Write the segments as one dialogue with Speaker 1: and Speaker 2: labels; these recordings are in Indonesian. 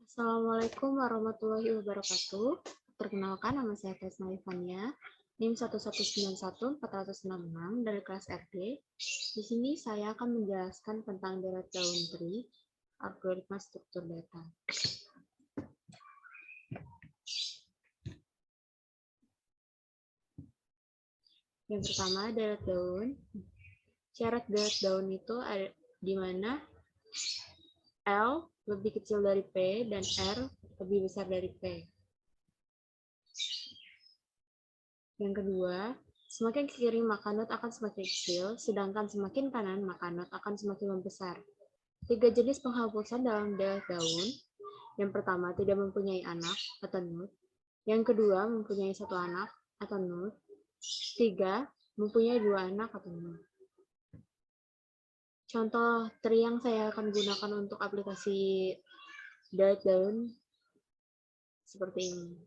Speaker 1: Assalamualaikum warahmatullahi wabarakatuh. Perkenalkan, nama saya Tesma Ivania, NIM 1191406 dari kelas RD. Di sini saya akan menjelaskan tentang deret daun tree, algoritma struktur data. Yang pertama, deret daun. Syarat deret daun itu ada di mana L lebih kecil dari P dan R lebih besar dari P. Yang kedua, semakin ke kiri maka not akan semakin kecil, sedangkan semakin kanan maka not akan semakin membesar. 3 jenis penghapusan dalam deret daun. Yang pertama, tidak mempunyai anak atau not. Yang kedua, mempunyai satu anak atau not. 3, mempunyai 2 anak atau not. Contoh tree yang saya akan gunakan untuk aplikasi deret daun seperti ini.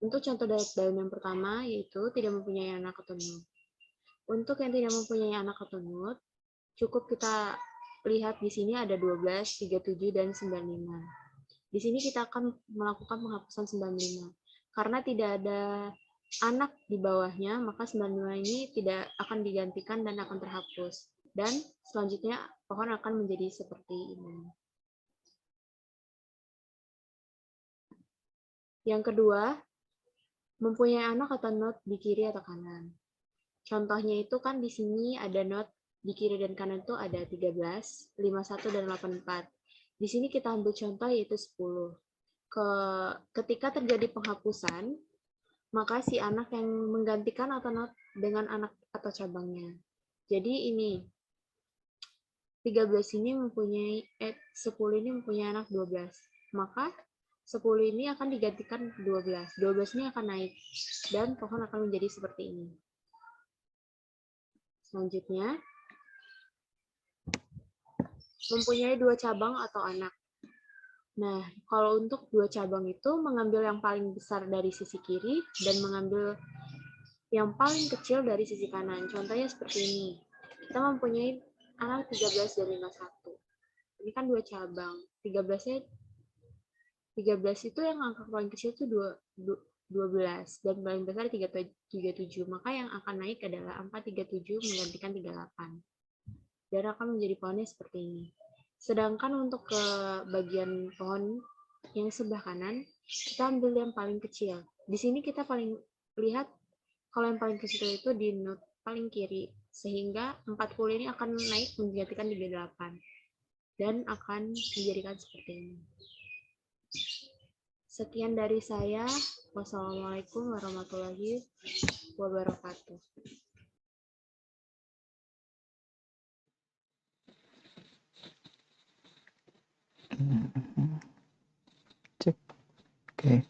Speaker 1: Untuk contoh deret daun yang pertama yaitu tidak mempunyai anak atau not. Untuk yang tidak mempunyai anak atau not, cukup kita lihat di sini ada 12, 37, dan 95. Di sini kita akan melakukan penghapusan 95. Karena tidak ada anak di bawahnya, maka 95 ini tidak akan digantikan dan akan terhapus. Dan selanjutnya pohon akan menjadi seperti ini. Yang kedua, mempunyai anak atau not di kiri atau kanan. Contohnya itu kan di sini ada not di kiri dan kanan itu ada 13, 51, dan 84. Di sini kita ambil contoh yaitu 10. Ketika terjadi penghapusan, maka si anak yang menggantikan atau not dengan anak atau cabangnya. Jadi ini 13 ini mempunyai 10 ini mempunyai anak 12. Maka 10 ini akan digantikan 12. 12 ini akan naik dan pohon akan menjadi seperti ini. Selanjutnya, mempunyai 2 cabang atau anak. Nah, kalau untuk 2 cabang itu mengambil yang paling besar dari sisi kiri dan mengambil yang paling kecil dari sisi kanan. Contohnya seperti ini. Kita mempunyai anak 13 dan 51. Ini kan 2 cabang. 13 itu yang angka paling kecil itu 12 dan paling besar 37. Maka yang akan naik adalah angka 37 menggantikan 38. Dan akan menjadi pohonnya seperti ini. Sedangkan untuk ke bagian pohon yang sebelah kanan, kita ambil yang paling kecil. Di sini kita paling lihat kalau yang paling kecil itu di not paling kiri, sehingga 40 ini akan naik menggantikan 38 dan akan dijadikan seperti ini. Sekian dari saya. Wassalamualaikum warahmatullahi wabarakatuh.
Speaker 2: Cek. Oke.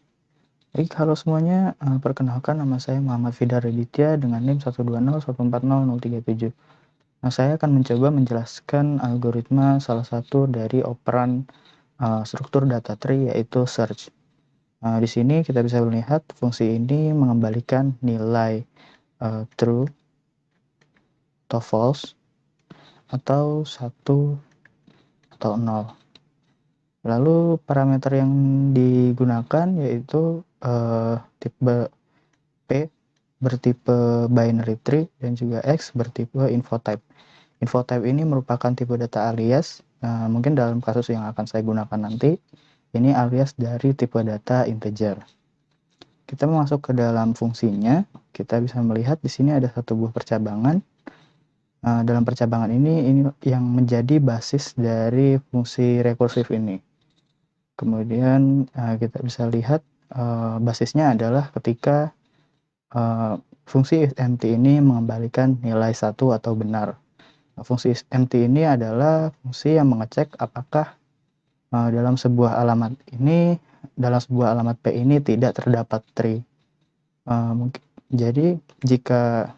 Speaker 2: Baik, halo semuanya. Perkenalkan, nama saya Muhammad Fidar Raditya dengan NIM 120140037. Nah, saya akan mencoba menjelaskan algoritma salah satu dari operan struktur data tree, yaitu search. Di sini kita bisa melihat fungsi ini mengembalikan nilai true atau false atau 1 atau 0. Lalu parameter yang digunakan yaitu tipe P bertipe binary tree dan juga X bertipe infotype. Infotype ini merupakan tipe data alias. Mungkin dalam kasus yang akan saya gunakan nanti, ini alias dari tipe data integer. Kita masuk ke dalam fungsinya, kita bisa melihat di sini ada satu buah percabangan. Dalam percabangan ini yang menjadi basis dari fungsi rekursif ini. Kemudian kita bisa lihat basisnya adalah ketika fungsi isEmpty ini mengembalikan nilai 1 atau benar. Fungsi isEmpty ini adalah fungsi yang mengecek apakah dalam sebuah alamat P ini tidak terdapat tree. Jadi jika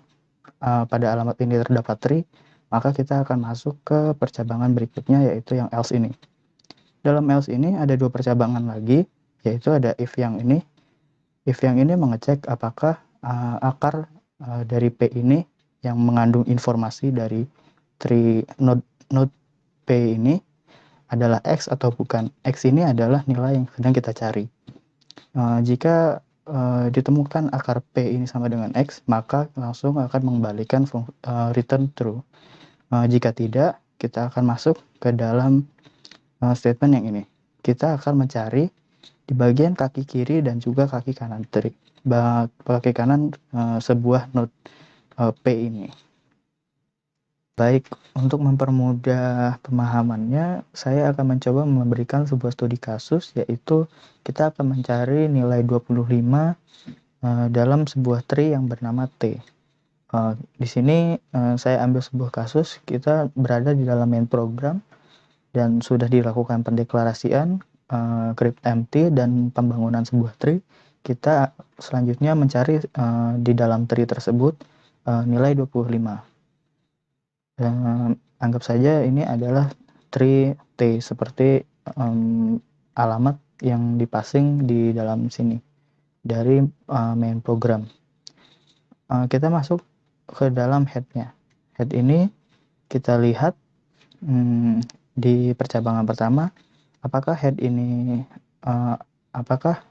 Speaker 2: pada alamat ini terdapat tree, maka kita akan masuk ke percabangan berikutnya, yaitu yang else ini. Dalam else ini ada 2 percabangan lagi, yaitu ada if yang ini. If yang ini mengecek apakah akar dari P ini yang mengandung informasi dari tree node P ini adalah X atau bukan. X ini adalah nilai yang sedang kita cari. Jika ditemukan akar P ini sama dengan X, maka langsung akan mengembalikan return true. Jika tidak, kita akan masuk ke dalam statement yang ini. Kita akan mencari di bagian kaki kiri dan juga kaki kanan tree. Kaki kanan sebuah node P ini. Baik, untuk mempermudah pemahamannya, saya akan mencoba memberikan sebuah studi kasus, yaitu kita akan mencari nilai 25 dalam sebuah tree yang bernama T. Di sini saya ambil sebuah kasus, kita berada di dalam main program, dan sudah dilakukan pendeklarasian, crypt empty, dan pembangunan sebuah tree. Kita selanjutnya mencari di dalam tree tersebut nilai 25. Anggap saja ini adalah tree T seperti alamat yang dipasing di dalam sini dari main program. Kita masuk ke dalam headnya. Head ini kita lihat di percabangan pertama, apakah head ini apakah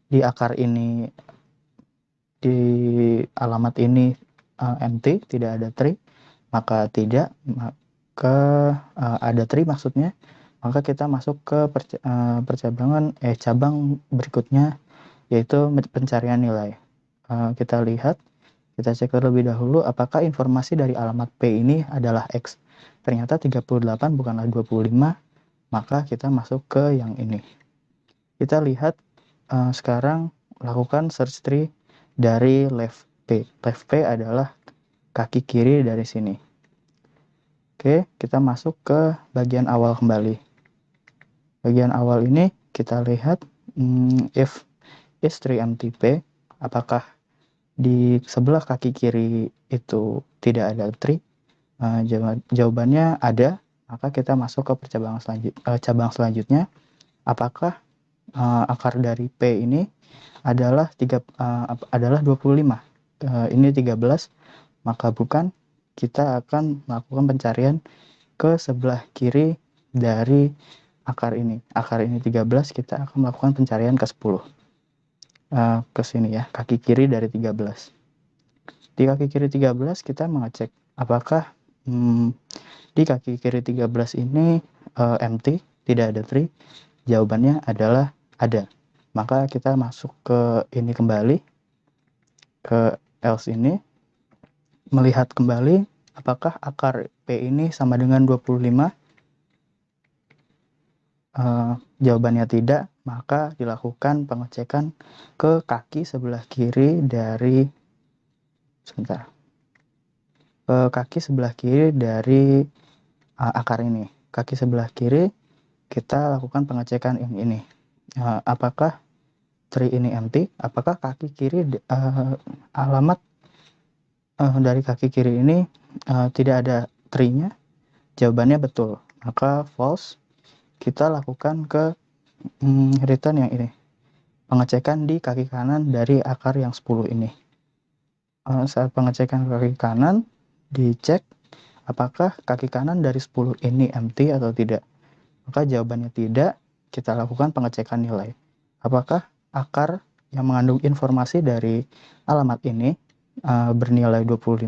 Speaker 2: di akar ini, di alamat ini empty, tidak ada tree. Maka tidak, maka ada tree maksudnya, maka kita masuk ke cabang berikutnya, yaitu pencarian nilai. Kita lihat, kita cek terlebih dahulu apakah informasi dari alamat P ini adalah X. Ternyata 38 bukanlah 25, maka kita masuk ke yang ini. Kita lihat sekarang lakukan search tree dari left P. Left P adalah kaki kiri dari sini. Oke, kita masuk ke bagian awal kembali. Bagian awal ini kita lihat if is tree empty P, apakah di sebelah kaki kiri itu tidak ada tree? Jawabannya ada, maka kita masuk ke cabang selanjutnya. Apakah akar dari P ini adalah 25? Ini 13. Maka bukan, kita akan melakukan pencarian ke sebelah kiri dari akar ini. Akar ini 13, kita akan melakukan pencarian ke 10. Ke sini ya, kaki kiri dari 13. Di kaki kiri 13 kita mengecek apakah di kaki kiri 13 ini empty, tidak ada tree. Jawabannya adalah ada. Maka kita masuk ke ini kembali, ke else ini, melihat kembali apakah akar P ini sama dengan 25. Jawabannya tidak, maka dilakukan pengecekan ke kaki sebelah kiri dari kaki sebelah kiri dari akar ini. Kaki sebelah kiri kita lakukan pengecekan yang ini. Apakah tree ini empty? Apakah kaki kiri alamat dari kaki kiri ini tidak ada tree-nya? Jawabannya betul, maka false. Kita lakukan ke return yang ini, pengecekan di kaki kanan dari akar yang 10 ini. Saat pengecekan kaki kanan, dicek apakah kaki kanan dari 10 ini empty atau tidak. Maka jawabannya tidak, kita lakukan pengecekan nilai. Apakah akar yang mengandung informasi dari alamat ini bernilai 25?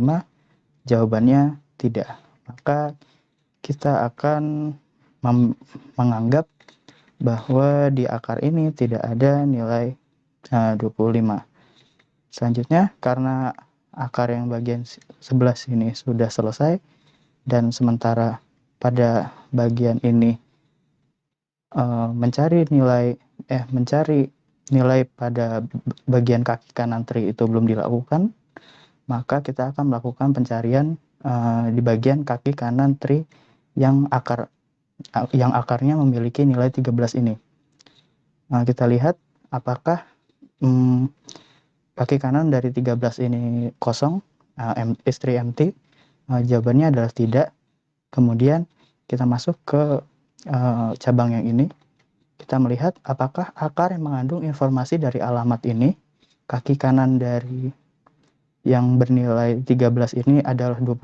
Speaker 2: Jawabannya tidak. Maka kita akan menganggap bahwa di akar ini tidak ada nilai 25. Selanjutnya, karena akar yang bagian sebelah sini sudah selesai, dan sementara pada bagian ini mencari nilai pada bagian kaki kanan tree itu belum dilakukan, maka kita akan melakukan pencarian di bagian kaki kanan tree yang akarnya memiliki nilai 13 ini. Kita lihat apakah kaki kanan dari 13 ini kosong, is tree empty. Jawabannya adalah tidak. Kemudian kita masuk ke cabang yang ini. Kita melihat apakah akar yang mengandung informasi dari alamat ini, kaki kanan dari yang bernilai 13 ini adalah 25.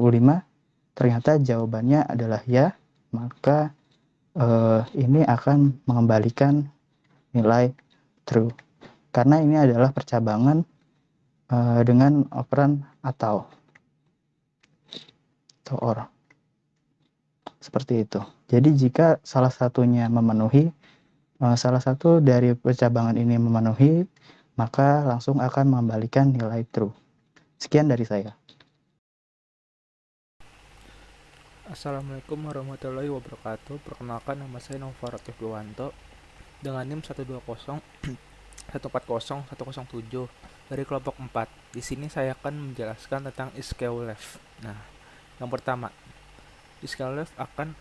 Speaker 2: ternyata jawabannya adalah ya, maka ini akan mengembalikan nilai true. Karena ini adalah percabangan dengan operan atau or. Seperti itu. Jadi jika salah satunya memenuhi, salah satu dari percabangan ini memenuhi, maka langsung akan mengembalikan nilai true. Sekian dari saya.
Speaker 3: Assalamualaikum warahmatullahi wabarakatuh. Perkenalkan, nama saya Nova Ratif Dewanto dengan NIM 120 140 107 dari kelompok 4. Di sini saya akan menjelaskan tentang iskew-left. Nah, yang pertama, iskew-left akan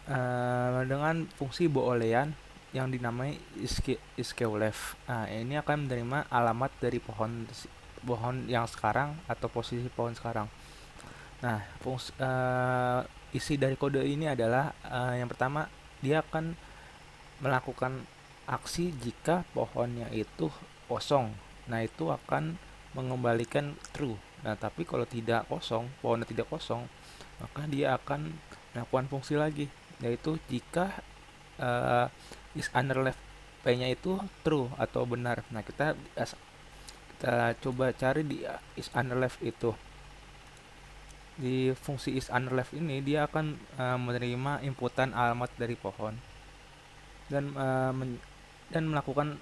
Speaker 3: dengan fungsi boolean yang dinamai iskew-left. Nah, ini akan menerima alamat dari pohon yang sekarang atau posisi pohon sekarang. Nah, isi dari kode ini adalah yang pertama, dia akan melakukan aksi jika pohonnya itu kosong. Nah, itu akan mengembalikan true. Nah, tapi kalau tidak kosong, pohonnya tidak kosong, maka dia akan melakukan fungsi lagi, yaitu jika is under left p-nya itu true atau benar. Nah, kita coba cari di is under left itu. Di fungsi is under left ini dia akan menerima inputan alamat dari pohon dan melakukan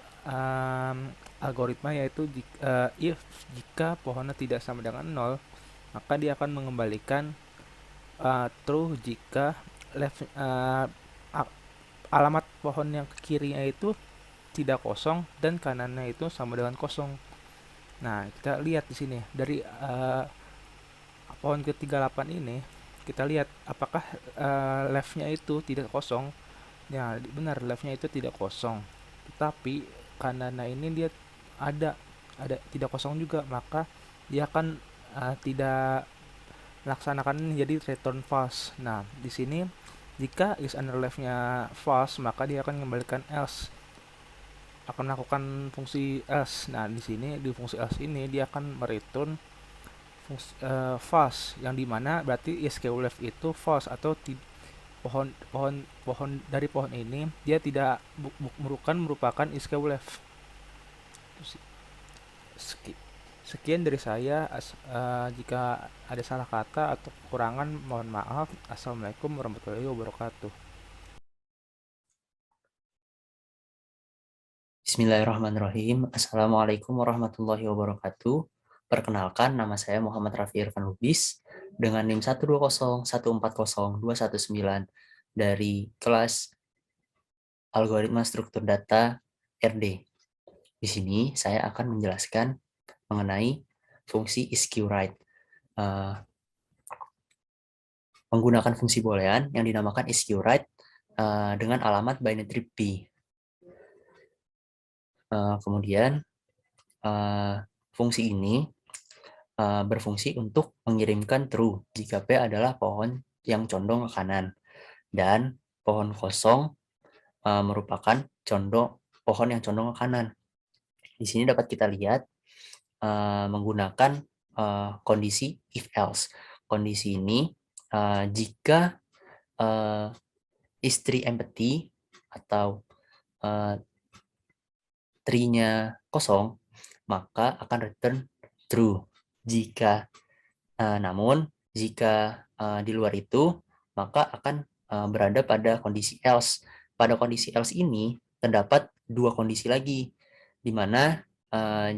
Speaker 3: algoritma, yaitu if jika pohonnya tidak sama dengan 0, maka dia akan mengembalikan true jika alamat pohon yang ke kirinya itu tidak kosong dan kanannya itu sama dengan kosong. Nah, kita lihat di sini dari pohon ke-38 ini, kita lihat apakah left-nya itu tidak kosong. Ya, benar, left-nya itu tidak kosong. Tetapi kanannya ini dia ada tidak kosong juga, maka dia akan tidak melaksanakan ini, jadi return false. Nah, di sini jika is under left-nya false, maka dia akan mengembalikan else, akan melakukan fungsi else. Nah, di sini di fungsi else ini dia akan mereturn false, yang dimana berarti iskew-left itu false atau pohon dari pohon ini dia tidak merupakan iskew-left. Sekian dari saya. Jika ada salah kata atau kekurangan, mohon maaf. Assalamualaikum warahmatullahi wabarakatuh.
Speaker 4: Bismillahirrahmanirrahim. Assalamualaikum warahmatullahi wabarakatuh. Perkenalkan, nama saya Muhammad Rafi Irfan Lubis dengan NIM 120140219 dari kelas Algoritma Struktur Data RD. Di sini saya akan menjelaskan mengenai fungsi isQwrite. Menggunakan fungsi boolean yang dinamakan isQwrite dengan alamat binary p. Kemudian fungsi ini berfungsi untuk mengirimkan true jika P adalah pohon yang condong ke kanan dan pohon kosong merupakan pohon yang condong ke kanan. Di sini dapat kita lihat menggunakan kondisi if else. Kondisi ini jika istri empty atau tree-nya kosong, maka akan return true. Namun jika di luar itu, maka akan berada pada kondisi else. Pada kondisi else ini terdapat dua kondisi lagi, di mana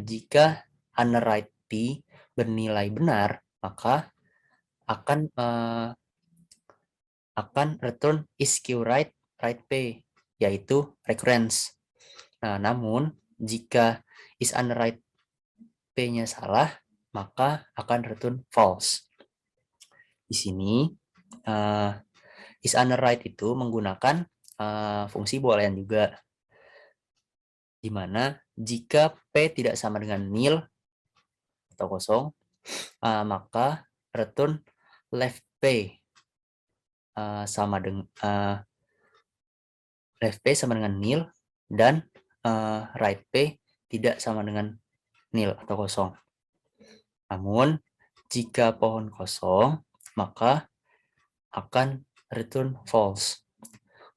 Speaker 4: jika underwrite p bernilai benar, maka akan return isQwrite write p, yaitu recurrence. Namun jika is underwrite p-nya salah, maka akan return false. Di sini is underwrite itu menggunakan fungsi boolean juga, di mana jika p tidak sama dengan nil atau kosong, maka return left p sama dengan nil dan right p tidak sama dengan nil atau kosong. Namun jika pohon kosong, maka akan return false.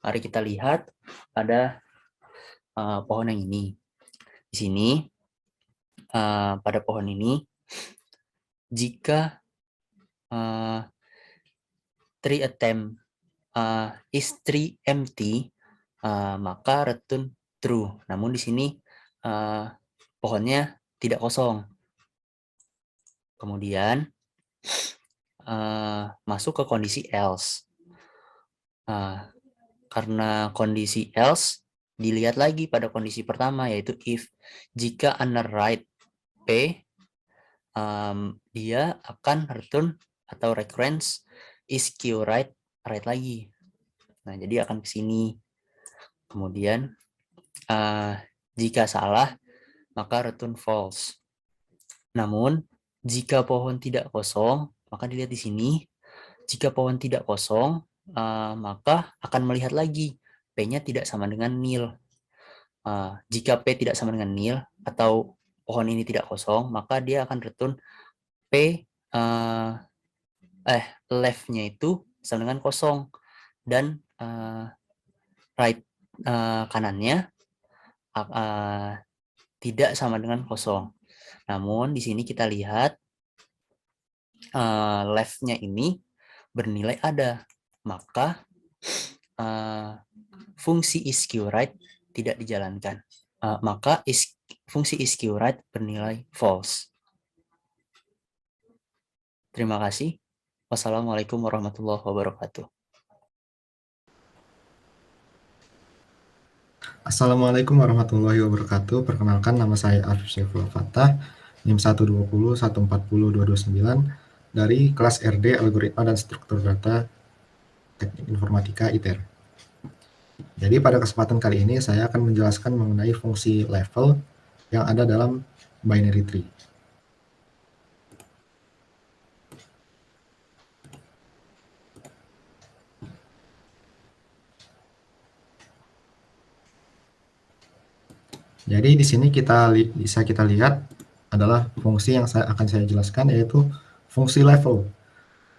Speaker 4: Mari kita lihat pada pohon yang ini. Di sini pada pohon ini, jika tree attempt is tree empty, maka return true. Namun di sini pohonnya tidak kosong. Kemudian masuk ke kondisi else. Karena kondisi else dilihat lagi pada kondisi pertama, yaitu if. Jika underwrite P, dia akan return atau recurrence is Q right lagi. Nah, jadi akan ke sini. Kemudian jika salah, maka return false. Namun, jika pohon tidak kosong, maka dilihat di sini. Jika pohon tidak kosong, maka akan melihat lagi P-nya tidak sama dengan nil. Jika P tidak sama dengan nil atau pohon ini tidak kosong, maka dia akan return P left-nya itu sama dengan kosong dan right kanannya tidak sama dengan kosong. Namun di sini kita lihat left-nya ini bernilai ada, maka fungsi isQRite tidak dijalankan. Maka fungsi isQRite bernilai false. Terima kasih. Wassalamualaikum warahmatullahi wabarakatuh.
Speaker 5: Assalamualaikum warahmatullahi wabarakatuh. Perkenalkan, nama saya Arif Syaiful Fatah, NIM 120 140 229 dari kelas RD Algoritma dan Struktur Data Teknik Informatika ITER. Jadi pada kesempatan kali ini saya akan menjelaskan mengenai fungsi level yang ada dalam binary tree. Jadi di sini bisa kita lihat adalah fungsi yang akan saya jelaskan, yaitu fungsi level.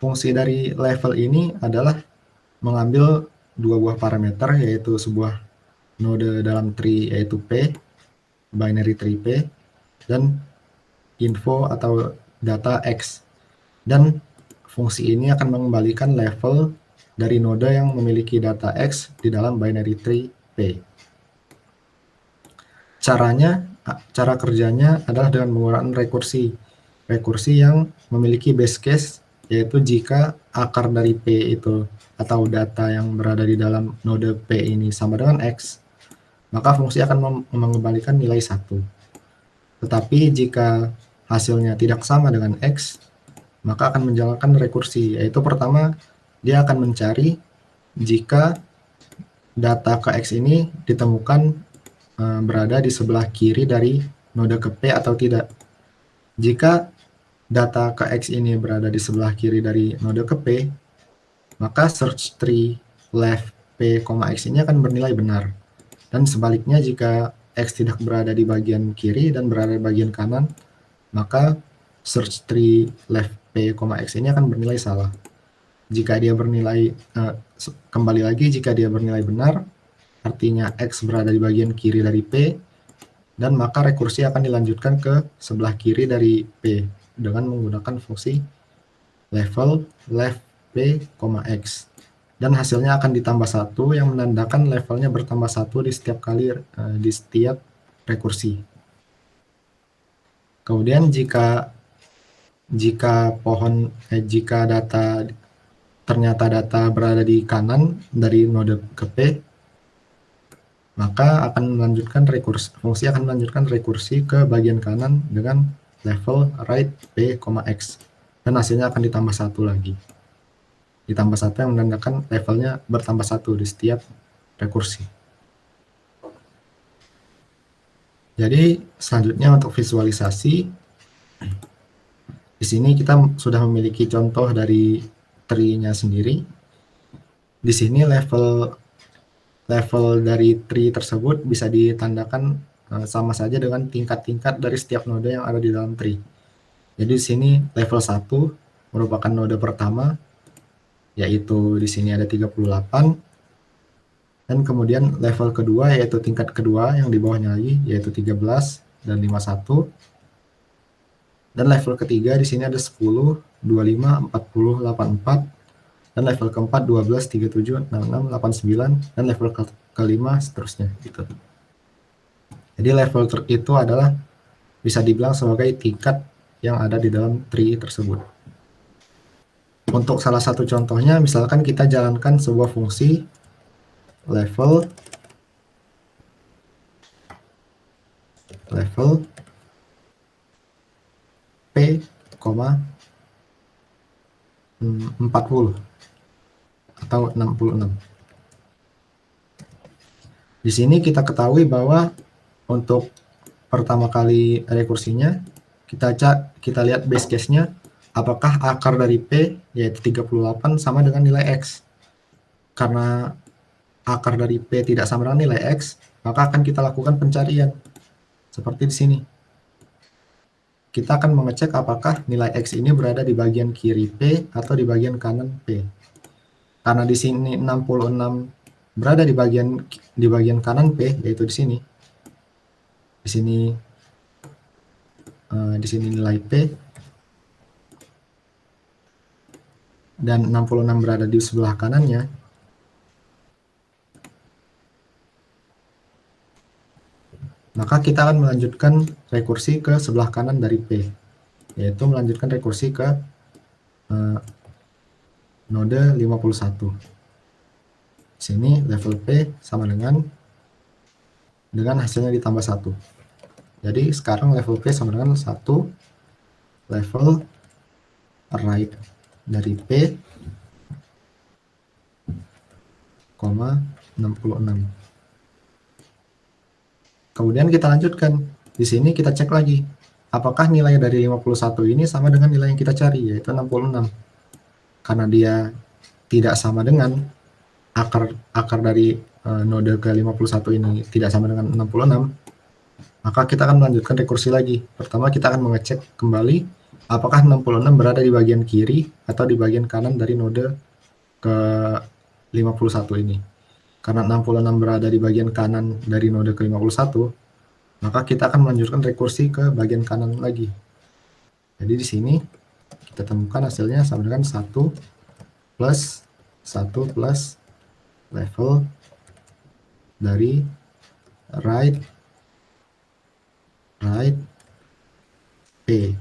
Speaker 5: Fungsi dari level ini adalah mengambil dua buah parameter, yaitu sebuah node dalam tree yaitu P, binary tree P, dan info atau data X. Dan fungsi ini akan mengembalikan level dari node yang memiliki data X di dalam binary tree P. Cara kerjanya adalah dengan menggunakan rekursi yang memiliki base case, yaitu jika akar dari P itu atau data yang berada di dalam node P ini sama dengan X, maka fungsi akan mengembalikan nilai 1. Tetapi jika hasilnya tidak sama dengan X, maka akan menjalankan rekursi, yaitu pertama dia akan mencari jika data ke X ini ditemukan berada di sebelah kiri dari node ke P atau tidak. Jika data ke X ini berada di sebelah kiri dari node ke P, maka search tree left P, X ini akan bernilai benar. Dan sebaliknya, jika X tidak berada di bagian kiri dan berada di bagian kanan, maka search tree left P, X ini akan bernilai salah. Jika dia bernilai, kembali lagi, jika dia bernilai benar, artinya X berada di bagian kiri dari P, dan maka rekursi akan dilanjutkan ke sebelah kiri dari P dengan menggunakan fungsi level left P, X. Dan hasilnya akan ditambah 1 yang menandakan levelnya bertambah 1 di setiap kali di setiap rekursi. Kemudian jika ternyata data berada di kanan dari node ke P, maka fungsi akan melanjutkan rekursi ke bagian kanan dengan level right P, X. Dan hasilnya akan ditambah 1 lagi. Ditambah 1 yang menandakan levelnya bertambah 1 di setiap rekursi. Jadi selanjutnya untuk visualisasi, di sini kita sudah memiliki contoh dari tree-nya sendiri. Di sini level dari tree tersebut bisa ditandakan sama saja dengan tingkat-tingkat dari setiap node yang ada di dalam tree. Jadi di sini level 1 merupakan node pertama, yaitu di sini ada 38, dan kemudian level kedua yaitu tingkat kedua yang di bawahnya lagi yaitu 13 dan 51, dan level ketiga di sini ada 10, 25, 40, 84, dan level keempat 12, 37, 66, 89, dan level kelima seterusnya gitu. Jadi level itu adalah bisa dibilang sebagai tingkat yang ada di dalam tree tersebut. Untuk salah satu contohnya, misalkan kita jalankan sebuah fungsi level P, 40 atau 66. Di sini kita ketahui bahwa untuk pertama kali rekursinya kita lihat base case-nya, apakah akar dari P yaitu 38 sama dengan nilai X. Karena akar dari P tidak sama dengan nilai X, maka akan kita lakukan pencarian. Seperti di sini. Kita akan mengecek apakah nilai X ini berada di bagian kiri P atau di bagian kanan P. Karena di sini 66 berada di bagian kanan P, yaitu di sini. Di sini nilai P, dan 66 berada di sebelah kanannya. Maka kita akan melanjutkan rekursi ke sebelah kanan dari P, yaitu melanjutkan rekursi ke node 51. Sini level P sama dengan hasilnya ditambah 1. Jadi sekarang level P sama dengan 1 level right dari P, 66. Kemudian kita lanjutkan. Di sini kita cek lagi. Apakah nilai dari 51 ini sama dengan nilai yang kita cari, yaitu 66. Karena dia tidak sama dengan akar dari node ke 51 ini tidak sama dengan 66, maka kita akan melanjutkan rekursi lagi. Pertama kita akan mengecek kembali apakah 66 berada di bagian kiri atau di bagian kanan dari node ke 51 ini. Karena 66 berada di bagian kanan dari node ke 51, maka kita akan melanjutkan rekursi ke bagian kanan lagi. Jadi di sini kita temukan hasilnya sama dengan 1 plus level dari right P,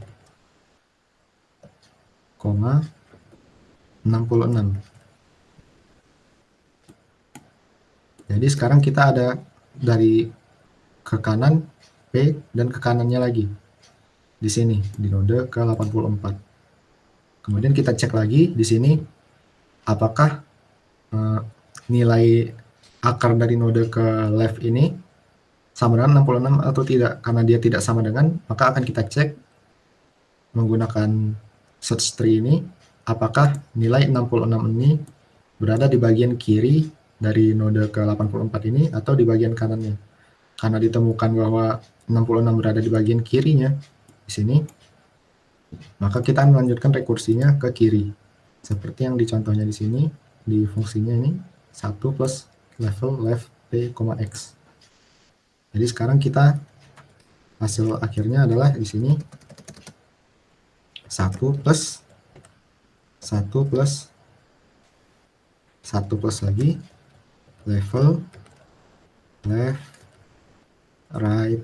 Speaker 5: 66. Jadi sekarang kita ada dari ke kanan P dan ke kanannya lagi. Di sini, di node ke 84. Kemudian kita cek lagi di sini, apakah nilai akar dari node ke left ini sama dengan 66 atau tidak. Karena dia tidak sama dengan, maka akan kita cek menggunakan search tree ini, apakah nilai 66 ini berada di bagian kiri dari node ke 84 ini atau di bagian kanannya. Karena ditemukan bahwa 66 berada di bagian kirinya di sini, maka kita akan melanjutkan rekursinya ke kiri. Seperti yang dicontohnya di sini, di fungsinya ini 1 plus level left P, X. Jadi sekarang kita hasil akhirnya adalah di sini 1 plus lagi level left right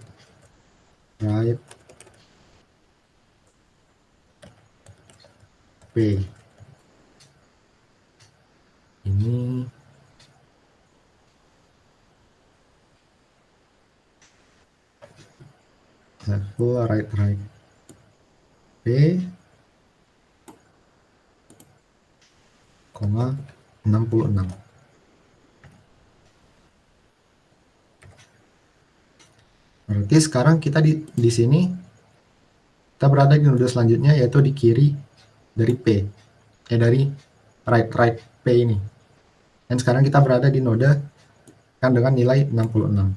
Speaker 5: P. Ini level right P, 66. Berarti sekarang kita di sini kita berada di node selanjutnya, yaitu di kiri dari P, dari right P ini. Dan sekarang kita berada di node kan dengan nilai 66.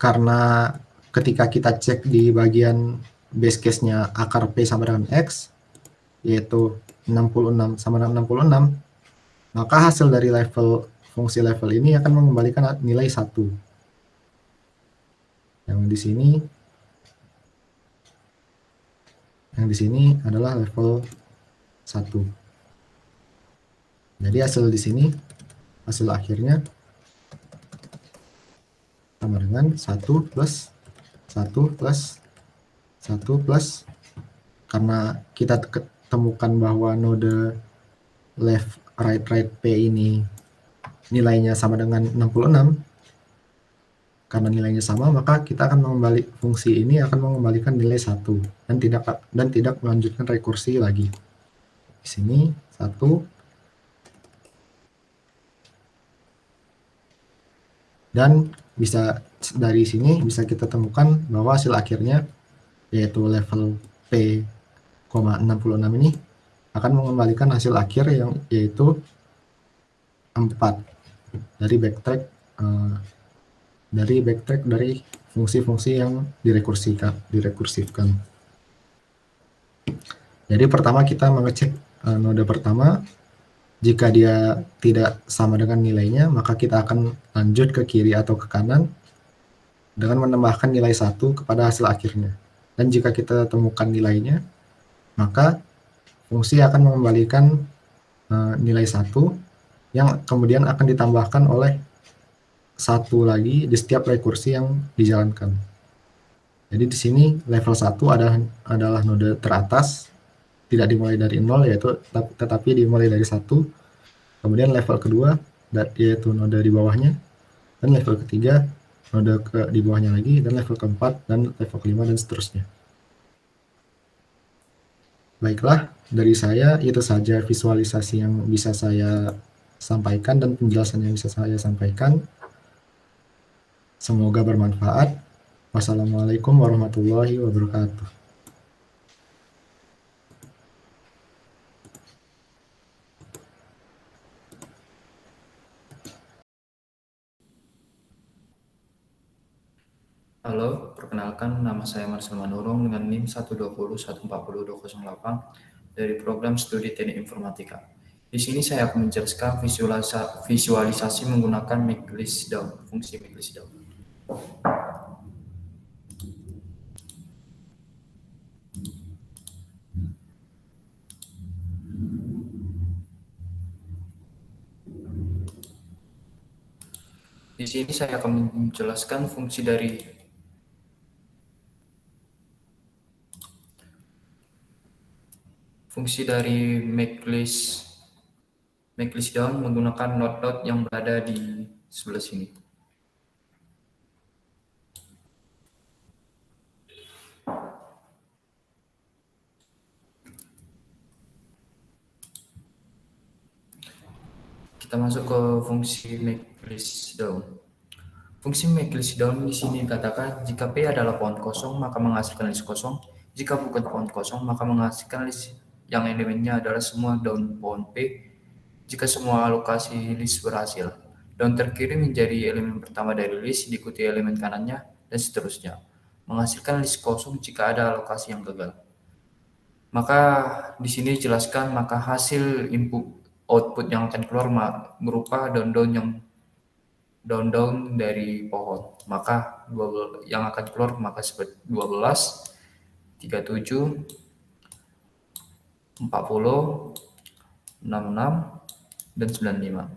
Speaker 5: Karena ketika kita cek di bagian base case-nya akar P sama dengan X, yaitu 66 sama dengan 66, maka hasil dari fungsi level ini akan mengembalikan nilai 1. Yang di sini adalah level 1. Jadi hasil di sini, hasil akhirnya sama dengan 1 plus 1 plus 1 plus, karena kita temukan bahwa node left right P ini nilainya sama dengan 66, karena nilainya sama maka kita akan fungsi ini akan mengembalikan nilai 1 dan tidak melanjutkan rekursi lagi. Di sini 1, dan dari sini bisa kita temukan bahwa hasil akhirnya yaitu level P, 66 ini akan mengembalikan hasil akhir yaitu 4 dari backtrack dari fungsi-fungsi yang direkursifkan. Jadi pertama kita mengecek node pertama, jika dia tidak sama dengan nilainya, maka kita akan lanjut ke kiri atau ke kanan dengan menambahkan nilai 1 kepada hasil akhirnya. Dan jika kita temukan nilainya, maka fungsi akan mengembalikan nilai 1 yang kemudian akan ditambahkan oleh 1 lagi di setiap rekursi yang dijalankan. Jadi di sini level 1 adalah node teratas, tidak dimulai dari 0 tetapi dimulai dari 1. Kemudian level kedua yaitu node di bawahnya, dan level ketiga node di bawahnya lagi, dan level keempat dan level kelima dan seterusnya. Baiklah, dari saya itu saja visualisasi yang bisa saya sampaikan dan penjelasan yang bisa saya sampaikan. Semoga bermanfaat. Wassalamualaikum warahmatullahi wabarakatuh.
Speaker 4: Halo, perkenalkan nama saya Marcel Manurung dengan NIM 120140208 dari program studi Teknik Informatika. Di sini saya akan menjelaskan visualisasi menggunakan make list down, fungsi make list down. Di sini saya akan menjelaskan fungsi dari make list down menggunakan node-node yang berada di sebelah sini. Kita masuk ke fungsi make list down. Fungsi make list down di sini dikatakan jika P adalah pohon kosong maka menghasilkan list kosong. Jika bukan pohon kosong maka menghasilkan list yang elemennya adalah semua daun pohon P. Jika semua alokasi list berhasil, daun terkirim menjadi elemen pertama dari list, diikuti elemen kanannya, dan seterusnya. Menghasilkan list kosong jika ada alokasi yang gagal. Maka di sini jelaskan maka hasil output yang akan keluar berupa daun-daun dari pohon. Maka yang akan keluar maka seperti 12, 37, 40, 66, dan 95.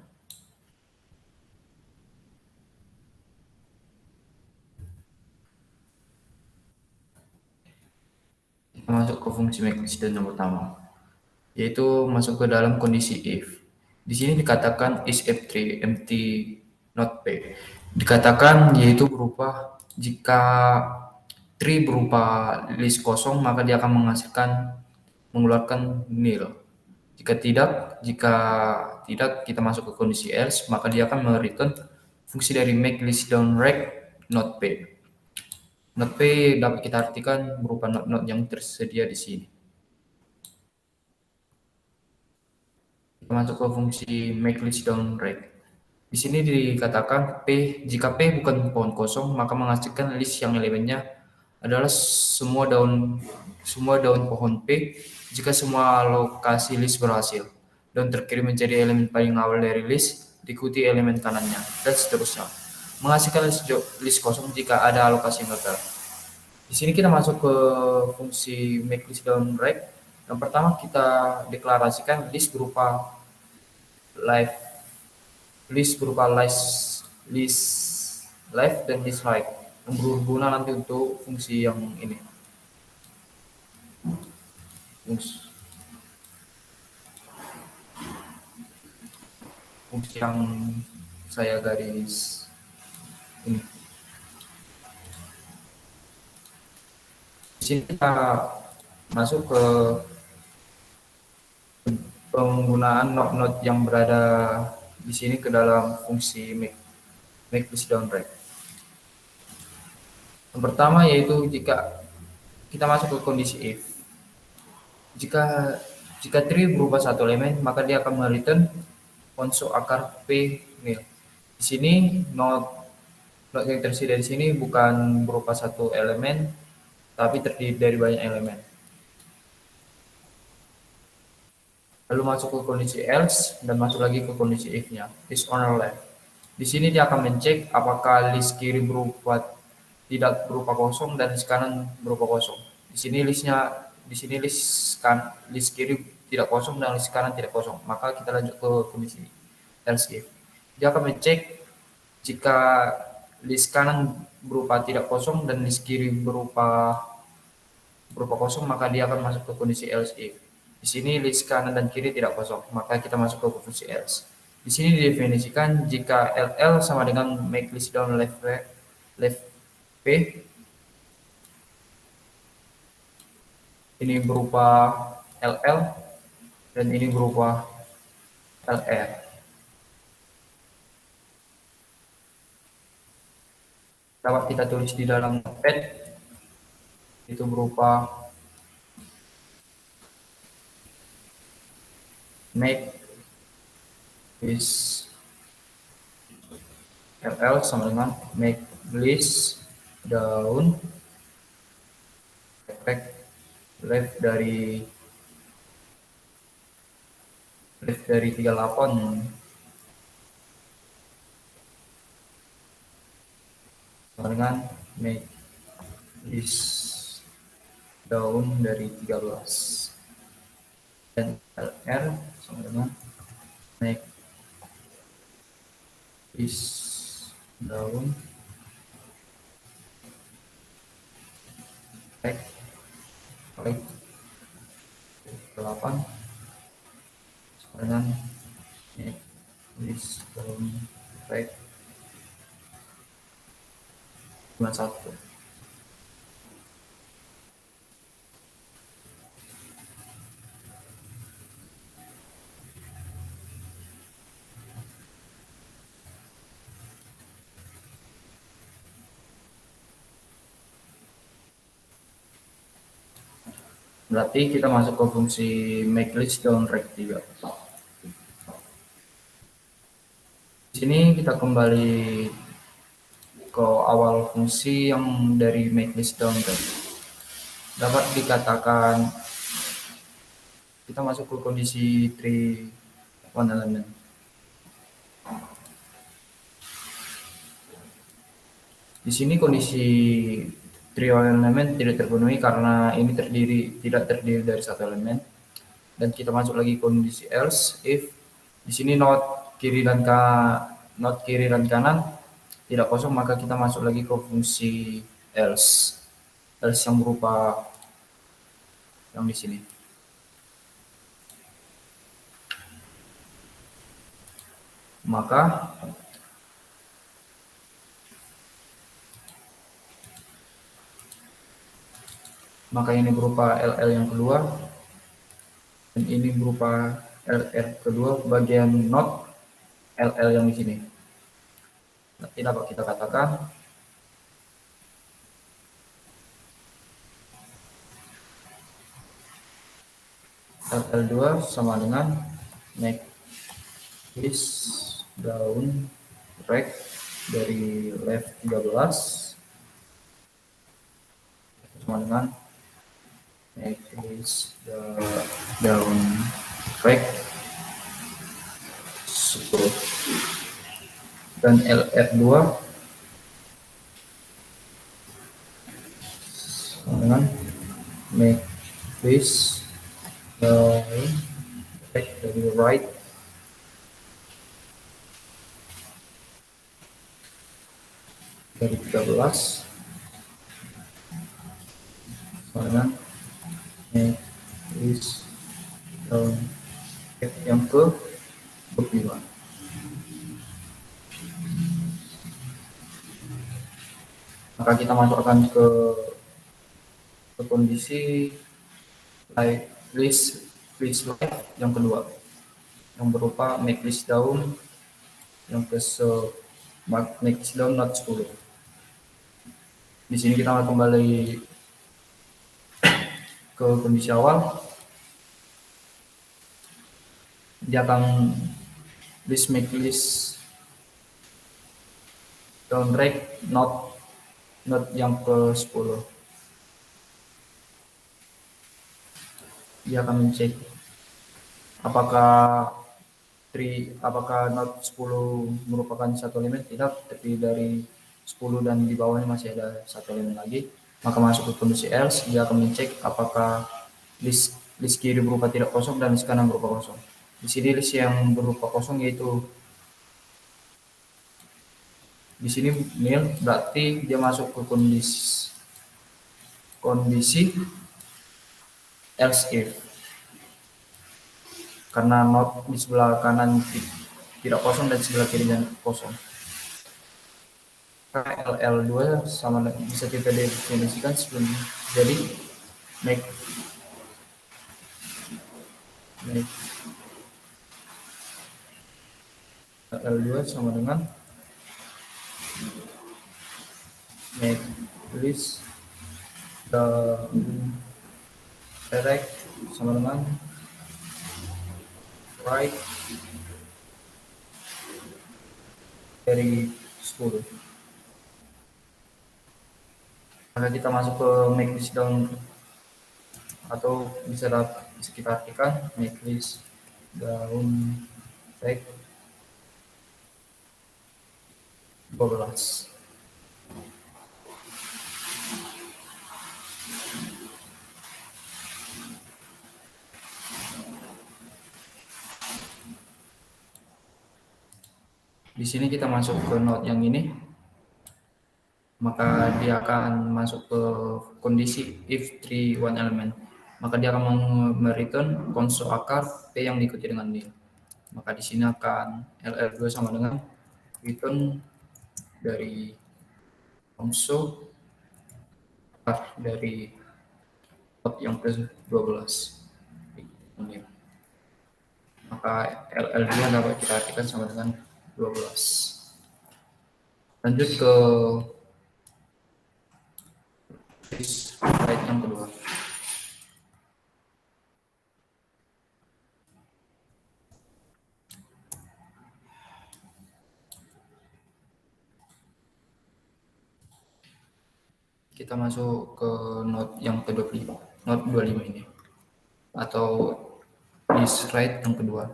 Speaker 4: Kita masuk ke fungsi make list down yang pertama, yaitu masuk ke dalam kondisi if. Di sini dikatakan is F3 empty not P. Dikatakan yaitu berupa jika tree berupa list kosong maka dia akan mengeluarkan nil. Jika tidak kita masuk ke kondisi else maka dia akan mereturn fungsi dari make list down rect not P. Not P dapat kita artikan berupa not yang tersedia di sini. Kita masuk ke fungsi make list down rect. Di sini dikatakan jika P bukan pohon kosong maka menghasilkan list yang elemennya adalah semua daun pohon P.
Speaker 6: jika semua lokasi list berhasil. Dan terkirim menjadi elemen paling awal dari list, diikuti elemen kanannya, dan seterusnya. Menghasilkan list kosong jika ada alokasi yang gagal. Di sini kita masuk ke fungsi make list down right. Yang pertama kita deklarasikan list berupa list live dan list right yang berguna nanti untuk fungsi yang ini. Fungsi yang saya garis ini. Di sini kita masuk ke penggunaan node-node yang berada di sini ke dalam fungsi make list down right. Yang pertama yaitu jika kita masuk ke kondisi if. Jika tree berupa satu elemen, maka dia akan mereturn konsol akar P nil. Di sini node yang tersedia di sini bukan berupa satu elemen, tapi terdiri dari banyak elemen. Lalu masuk ke kondisi else dan masuk lagi ke kondisi if-nya, list owner left. Di sini dia akan mencek apakah list kiri tidak berupa kosong dan list kanan berupa kosong. Di sini list kiri tidak kosong dan list kanan tidak kosong. Maka kita lanjut ke kondisi else if. Dia akan mencek jika list kanan berupa tidak kosong dan list kiri berupa kosong, maka dia akan masuk ke kondisi else if. Di sini list kanan dan kiri tidak kosong, maka kita masuk ke fungsi else. Di sini didefinisikan jika LL sama dengan make list down left P, ini berupa LL dan ini berupa LR. Dapat kita tulis di dalam pad, itu berupa make list LL sama dengan make list down left dari 38 sama dengan make list down dari 13 dan LR sama dengan make list down right 8 sama dengan make list down right 91. Berarti kita masuk ke fungsi make list down right 3. Di sini kita kembali ke awal fungsi yang dari make list down right. Dapat dikatakan kita masuk ke kondisi tree one element. Di sini kondisi three element tidak terpenuhi karena ini tidak terdiri dari satu elemen. Dan kita masuk lagi kondisi else if di sini node kiri dan kanan tidak kosong, maka kita masuk lagi ke fungsi else yang berupa yang di sini. Maka ini berupa LL yang kedua dan ini berupa LR kedua bagian node LL yang di sini. Nanti dapat kita katakan LL2 sama dengan make list down right dari left 13 sama dengan make list down track 10 dan LR2 dengan make list down track dari right dari 13 dengan make list down track yang ke 25. Maka kita masukkan ke kondisi list left yang kedua yang berupa make list down yang ke make list down not 10. Di sini kita akan kembali ke kondisi awal. Dia akan make list down track not yang ke 10. Dia akan mencek apakah not 10 merupakan satu elemen. Tidak, tapi dari 10 dan di bawahnya masih ada satu elemen lagi. Maka masuk ke kondisi else, dia akan mencek apakah list kiri berupa tidak kosong dan list kanan berupa kosong. Di sini list yang berupa kosong yaitu di sini nil, berarti dia masuk ke kondisi else if, karena not di sebelah kanan tidak kosong dan sebelah kirinya kosong. LL2 sama bisa kita definisikan sebelum jadi make LL2 sama dengan make list direct sama dengan right dari 10. Maka kita masuk ke make list down, atau bisa kita artikan make list down track 12. Di sini kita masuk ke node yang ini, maka dia akan masuk ke kondisi if tree one element. Maka dia akan mereturn console akar P yang diikuti dengan nil. Maka di sini akan LR2 sama dengan return dari console akar dari node yang ke 12. Maka LL2 dapat kita artikan sama dengan 12. Lanjut ke slide yang kedua. Kita masuk ke node yang ke-25, node 25 ini, atau di slide yang kedua.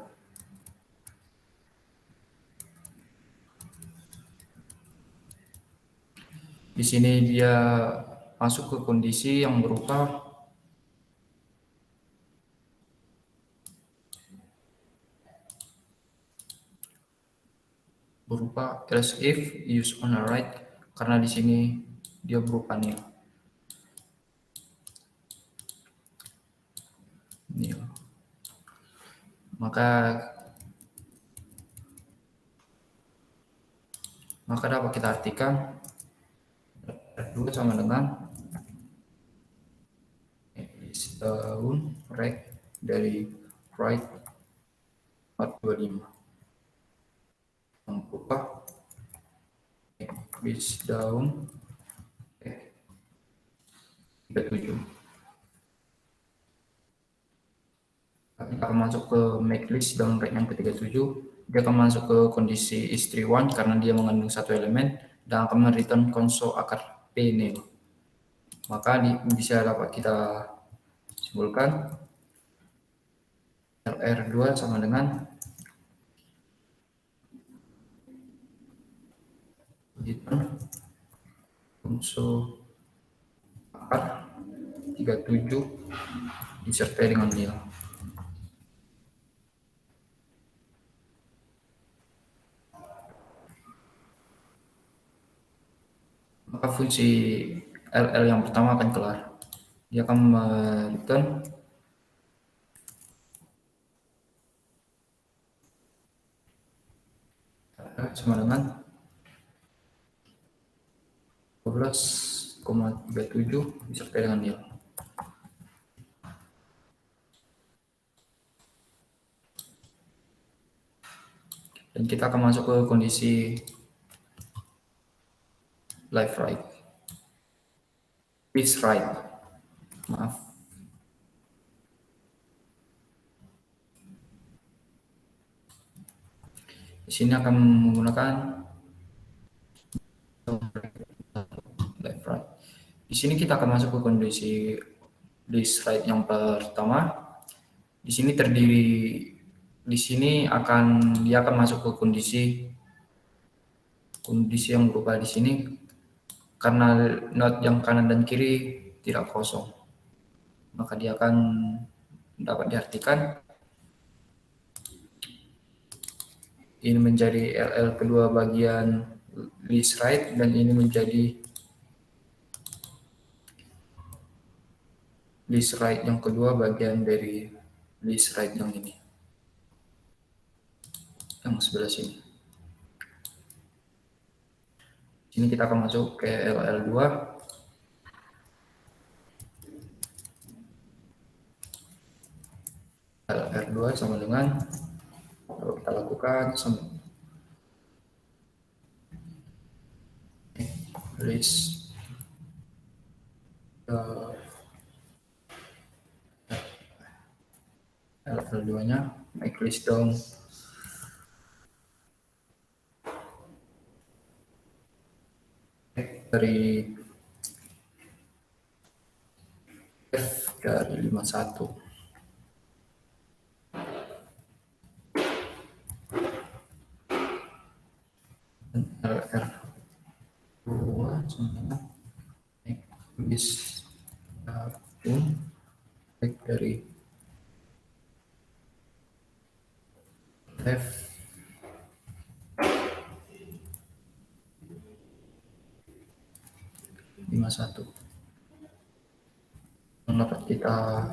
Speaker 6: Di sini dia masuk ke kondisi yang berupa else if use on a right, karena di sini dia berupa nil. Maka dapat kita artikan R2 sama dengan down right dari right 425 yang berupa base down 37. Kita akan masuk ke make list down right yang ke-37. Dia akan masuk ke kondisi istri one karena dia mengandung satu elemen dan akan mereturn console akar P nil. Maka bisa dapat kita Simpulkan LR2 sama dengan unsur akar 37 disertai dengan nil. Maka fungsi LL yang pertama akan kelar. Dia akan memberikan sama dengan 12,37 disertai dengan nil. Dan kita akan masuk ke kondisi left right. Is right. Maaf. Di sini akan menggunakan left right. Di sini kita akan masuk ke kondisi list right yang pertama. Di sini dia akan masuk ke kondisi yang berupa di sini karena node yang kanan dan kiri tidak kosong. Maka dia akan dapat diartikan ini menjadi LL kedua bagian list right dan ini menjadi list right yang kedua bagian dari list right yang ini, yang sebelah sini. Sini kita akan masuk ke LL2. LR2 sama dengan, kalau kita lakukan list LR2 nya make list down dari F dari 51. Dan LR2 sama dengan make list down dari F satu. Dapat kita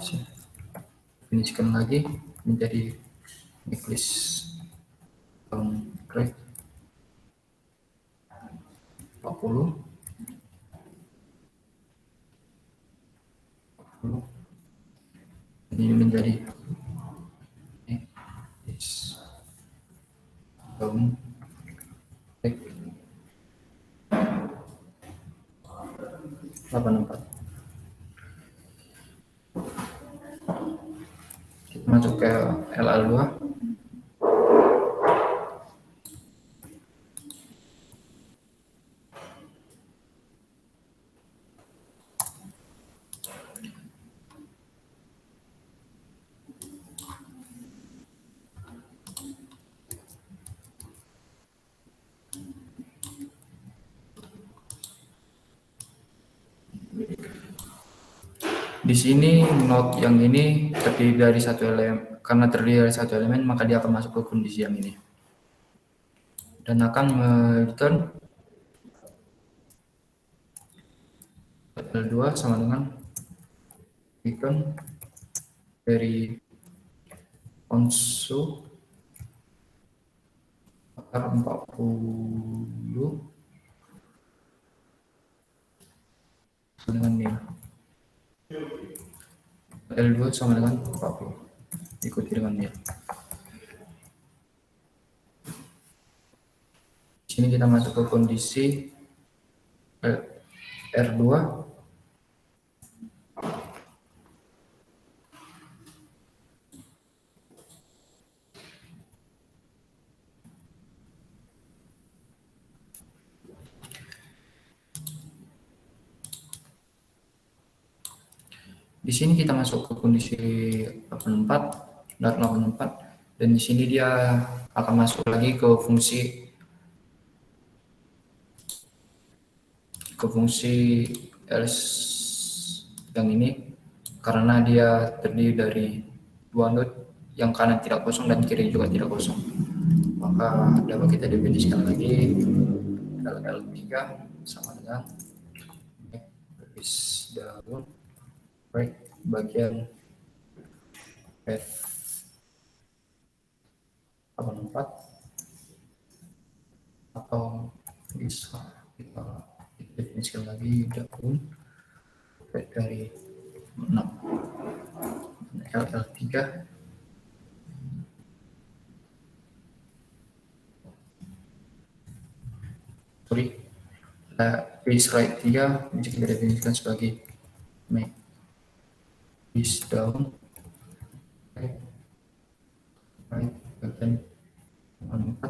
Speaker 6: definisikan lagi menjadi netlist grade 40. Ini menjadi netlist 84. Kita masuk ke LL2. Di sini node yang ini terdiri dari satu elemen. Karena terdiri dari satu elemen, maka dia akan masuk ke kondisi yang ini dan akan memberikan L2 sama dengan return dari konsol akar 40 dengan nil. L2 sama dengan 40 ikuti dengan nil. Di sini kita masuk ke kondisi R2 Di Di sini kita masuk ke kondisi 84, 84, dan di sini dia akan masuk lagi ke fungsi else yang ini, karena dia terdiri dari dua node yang kanan tidak kosong dan kiri juga tidak kosong. Maka dapat kita definisikan lagi LL3 sama dengan list down right bagian F84, atau bisa kita definisikan lagi down right dari 6 LL3 base right 3 bisa kita definisikan sebagai make base down right bagian 4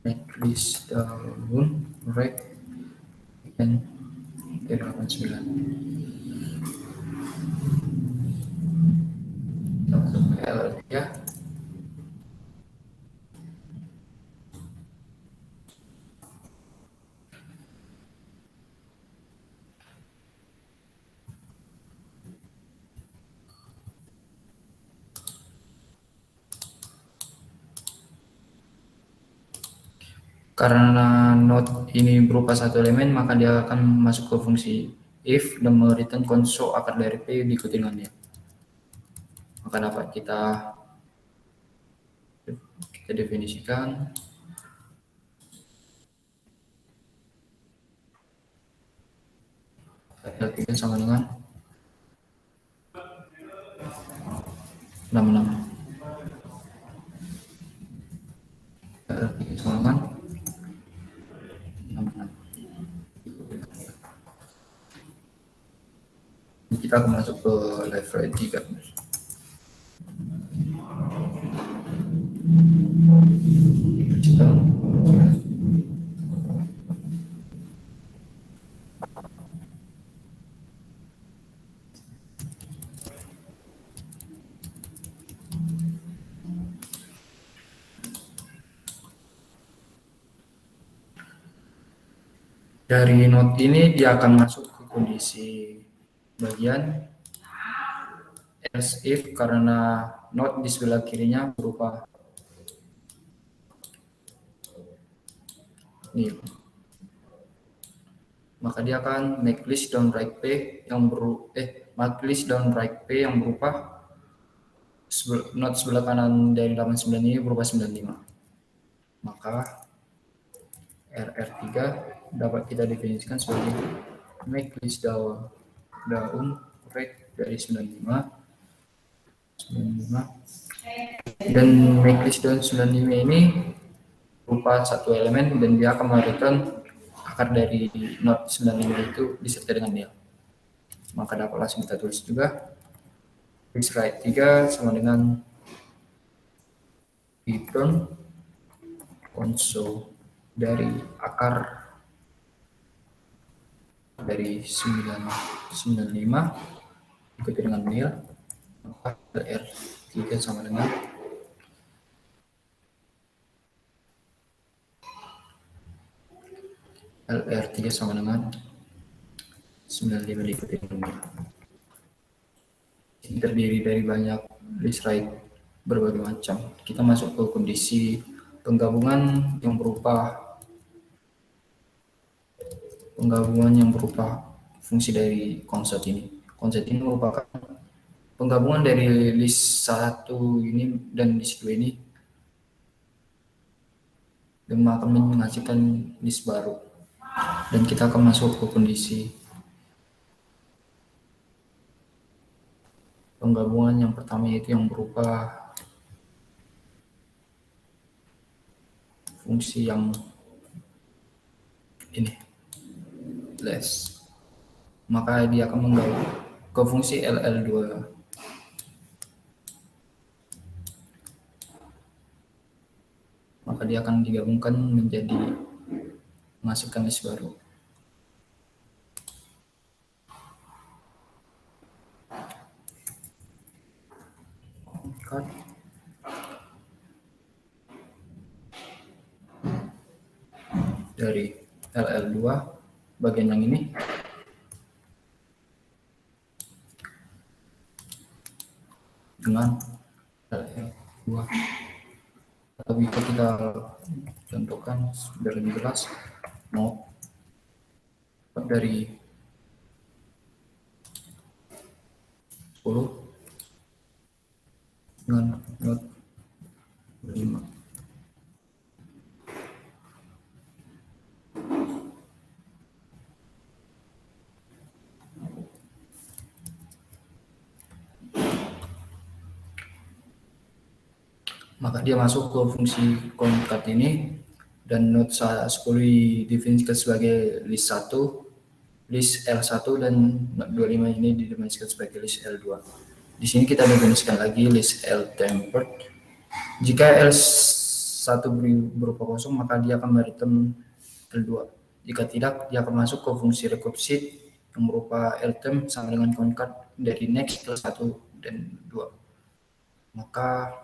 Speaker 6: make base down right bagian 89. Masuk ke L3 karena node ini berupa satu elemen, maka dia akan masuk ke fungsi if dan mereturn console akar dari P diikuti dengan dia. Maka dapat kita definisikan L3 sama dengan 66. L3 sama dengan 66. Ini kita akan masuk ke left right 3. Dari node ini dia akan masuk ke kondisi bagian else if, karena node di sebelah kirinya berupa ini. Maka dia akan make list down right P yang make list down right P yang berupa node sebelah kanan dari 89 ini berupa 95. Maka RR3 dapat kita definisikan sebagai make list down right dari 95 dan make list down 95 ini berupa satu elemen dan dia akan mereturn akar dari node 95 itu disertai dengan nil. Maka dapat langsung kita tulis juga base right 3 sama dengan return console dari akar dari 995 ikuti dengan nil. Maka LR3 sama dengan LR3 sama dengan 95 diikuti dengan nil. Ini terdiri dari banyak list right berbagai macam. Kita masuk ke kondisi penggabungan yang berupa fungsi dari konsep ini. Konsep ini merupakan penggabungan dari list 1 ini dan list 2 ini dan akan menghasilkan list baru. Dan kita akan masuk ke kondisi penggabungan yang pertama, yaitu yang berupa fungsi yang ini less, maka dia akan menggabung ke fungsi LL2. Maka dia akan digabungkan menjadi menghasilkan list baru. konkat dari LL2 bagian yang ini dengan LL2, atau bisa kita contohkan biar lebih jelas, mau dari 10 dengan not 5. Maka dia masuk ke fungsi concat ini, dan node 10 didefinisikan sebagai list 1, list L1, dan node 25 ini didefinisikan sebagai list L2. Di sini kita definisikan lagi list L tempered. Jika L1 berupa kosong, maka dia akan mereturn L2. Jika tidak, dia akan masuk ke fungsi recursive yang berupa ltem sama dengan concat dari next L1 dan 2. Maka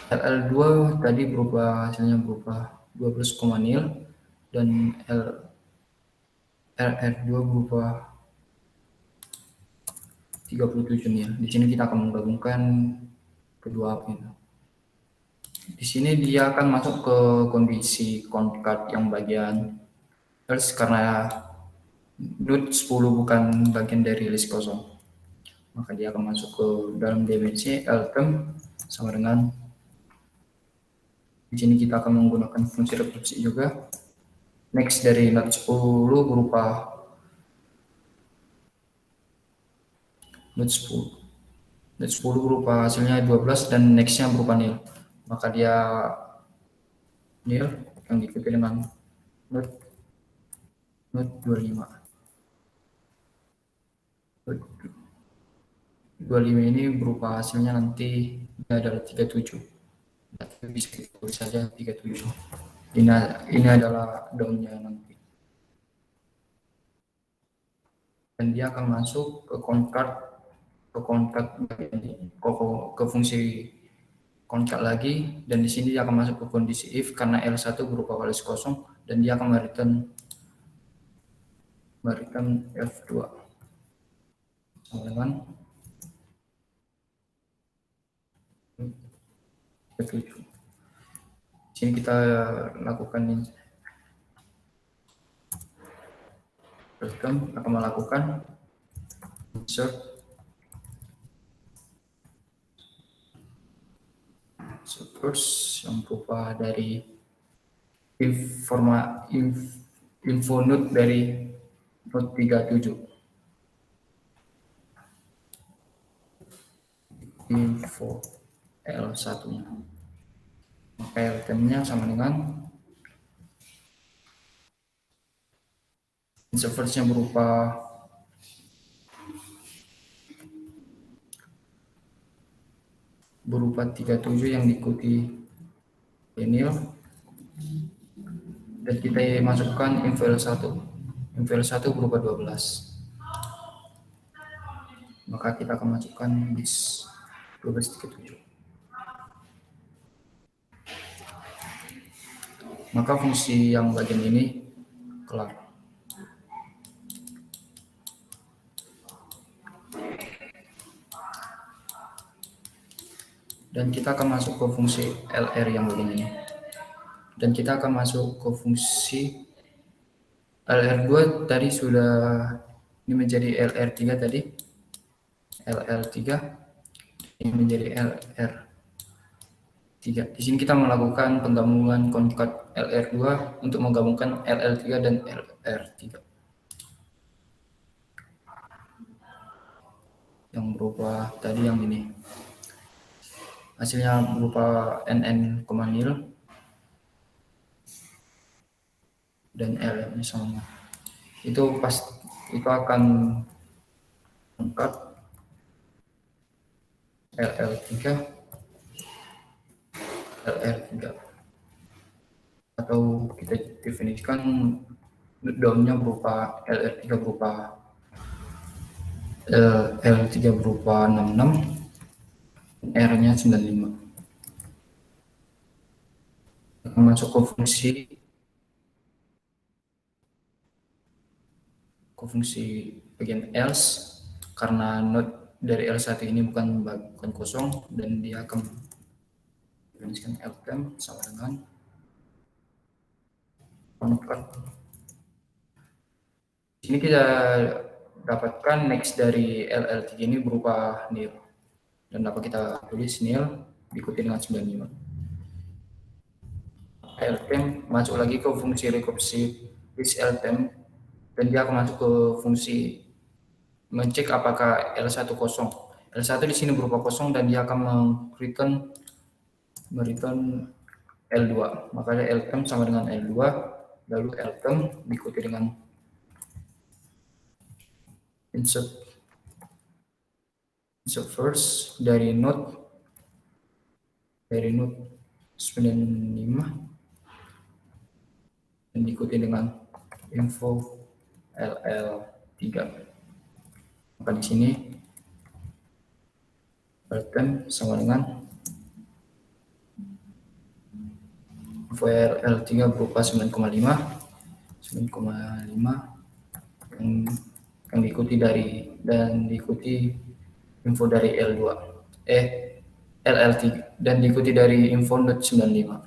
Speaker 6: LL2 tadi hasilnya berupa 12, nil, dan LR2 berupa 37 nil. Di sini kita akan menggabungkan kedua itu. Di sini dia akan masuk ke kondisi concat yang bagian else karena node 10 bukan bagian dari list kosong. Maka dia akan masuk ke dalam dimensi ltem sama dengan, di sini kita akan menggunakan fungsi rekursi juga. Next dari node 10 berupa node 10 berupa hasilnya 12 dan nextnya berupa nil. Maka dia nil yang diikuti dengan node 25. Node 25 ini berupa hasilnya nanti adalah 37. Bisa kita tulis saja 37. Ini adalah daunnya nanti. Dan dia akan masuk ke ke fungsi concat lagi, dan di sini dia akan masuk ke kondisi if karena L1 berupa list kosong, dan dia akan mereturn F2 sama dengan F7. Di sini kita lakukan ini. Return akan melakukan insert source yang berupa dari info node dari node 37. Info L1-nya. Maka ltem-nya sama dengan servernya berupa 37 yang diikuti nil, dan kita masukkan info L1. Info L1 berupa 12. Maka kita akan masukkan list 1237. Maka fungsi yang bagian ini kelar. Dan kita akan masuk ke fungsi LR yang bagian ini. Dan kita akan masuk ke fungsi LR2 tadi sudah, ini menjadi LR3 tadi. LL3 ini menjadi LR3. Di sini kita melakukan penggabungan concat LR2 untuk menggabungkan LL3 dan LR3. Yang berupa tadi yang ini. Hasilnya berupa NN, nil dan L sama. Itu akan concat LL3 LR3, atau kita definisikan downnya berupa LR3 berupa L3 berupa 66, R-nya 95. Akan masuk ke fungsi bagian else, karena node dari L1 ini bukan kosong, dan dia akan definisikan ltem sama dengan convert. Sini kita dapatkan next dari LL3 ini berupa nil, dan dapat kita tulis nil diikuti dengan 95. ltem masuk lagi ke fungsi rekursi list ltem, dan dia akan masuk ke fungsi mencek apakah L1 kosong. L1 di sini berupa kosong, dan dia akan return L2. Makanya ltem sama dengan L2, lalu ltem diikuti dengan insert first dari node 95, dan diikuti dengan info LL3. Maka di sini ltem sama dengan info LL3 berupa 9,5 yang diikuti info dari L2 LL3, dan diikuti dari info node 95.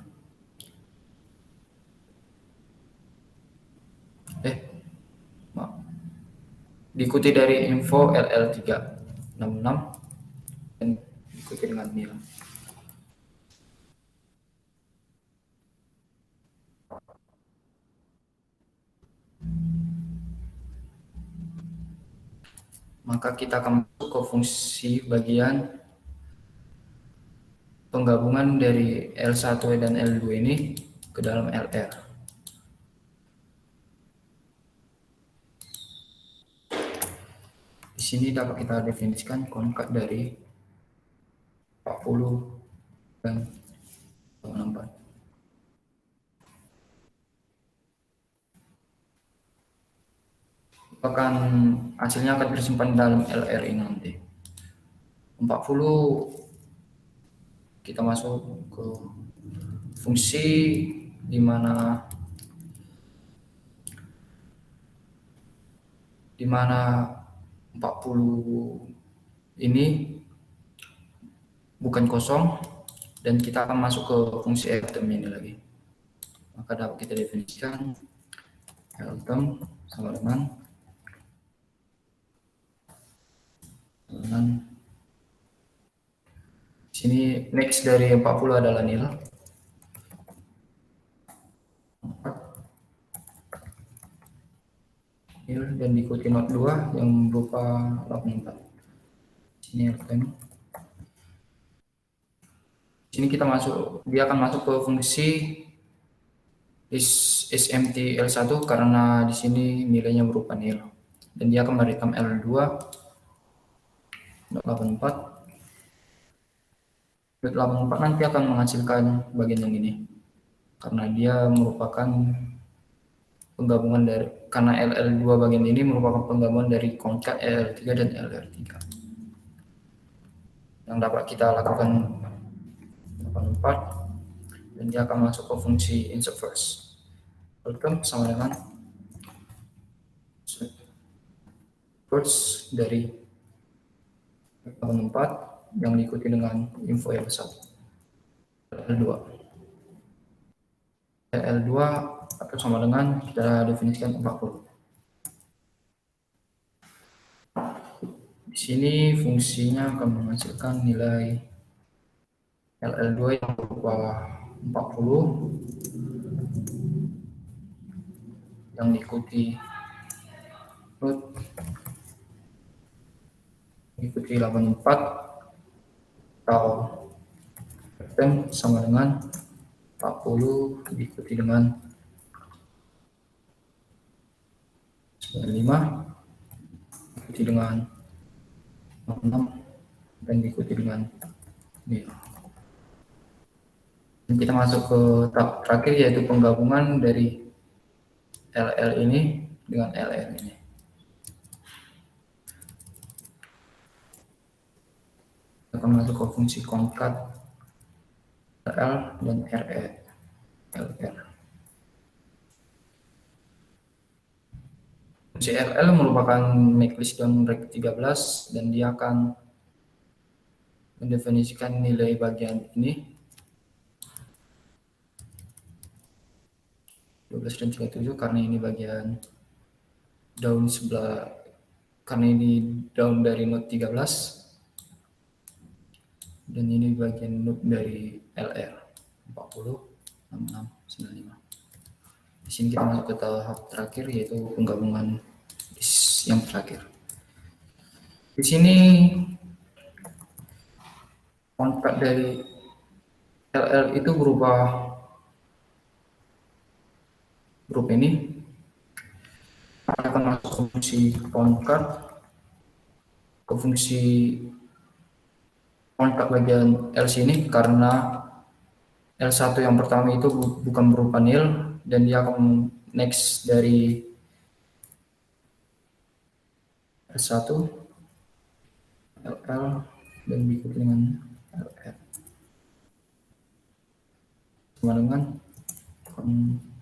Speaker 6: Diikuti dari info LL3 66, dan diikuti dengan nil. Maka kita akan masuk ke fungsi bagian penggabungan dari L1 dan L2 ini ke dalam LR. Di sini dapat kita definisikan konkat dari 40 dan 64. Hasilnya akan tersimpan dalam LR ini nanti. 40 kita masuk ke fungsi di mana 40 ini bukan kosong, dan kita akan masuk ke fungsi ltem ini lagi. Maka dapat kita definisikan ltem sama dengan sini next dari 40 adalah nil. Dan diikuti node 2 yang berupa 84. Sini ltem. Sini kita dia akan masuk ke fungsi SMT L1 karena di sini nilainya berupa nil, dan dia akan merekam L2 84. 84 nanti akan menghasilkan bagian yang ini, karena dia merupakan penggabungan dari, karena LL2 bagian ini merupakan penggabungan dari konkat LL3 dan LR3 yang dapat kita lakukan 84, dan dia akan masuk ke fungsi insert first. Ltem sama dengan first dari 84 yang diikuti dengan info L1. L2 atau sama dengan kita definisikan 40. Di sini fungsinya akan menghasilkan nilai LL2 yang berupa 40 yang diikuti 84 atau ltem sama dengan 40 diikuti dengan 95 diikuti dengan 66 dan diikuti dengan nil. Dan kita masuk ke tahap terakhir, yaitu penggabungan dari LL ini dengan LR ini. Kita akan masuk ke fungsi concat LL dan RE, LR. Fungsi LL merupakan make list down rect 13 dan dia akan mendefinisikan nilai bagian ini 12 dan 37 karena ini bagian down sebelah, karena ini down dari node 13 dan ini bagian node dari LR 40 66 95. Di sini kita masuk ke tahap terakhir, yaitu penggabungan list yang terakhir. Di sini kontak dari LL itu berupa grup ini. Akan masuk ke fungsi kontak, ke fungsi kontak bagian L sini karena L1 yang pertama itu bukan berupa nil dan dia akan next dari L1 LL dan diikuti dengan LR sama dengan kontak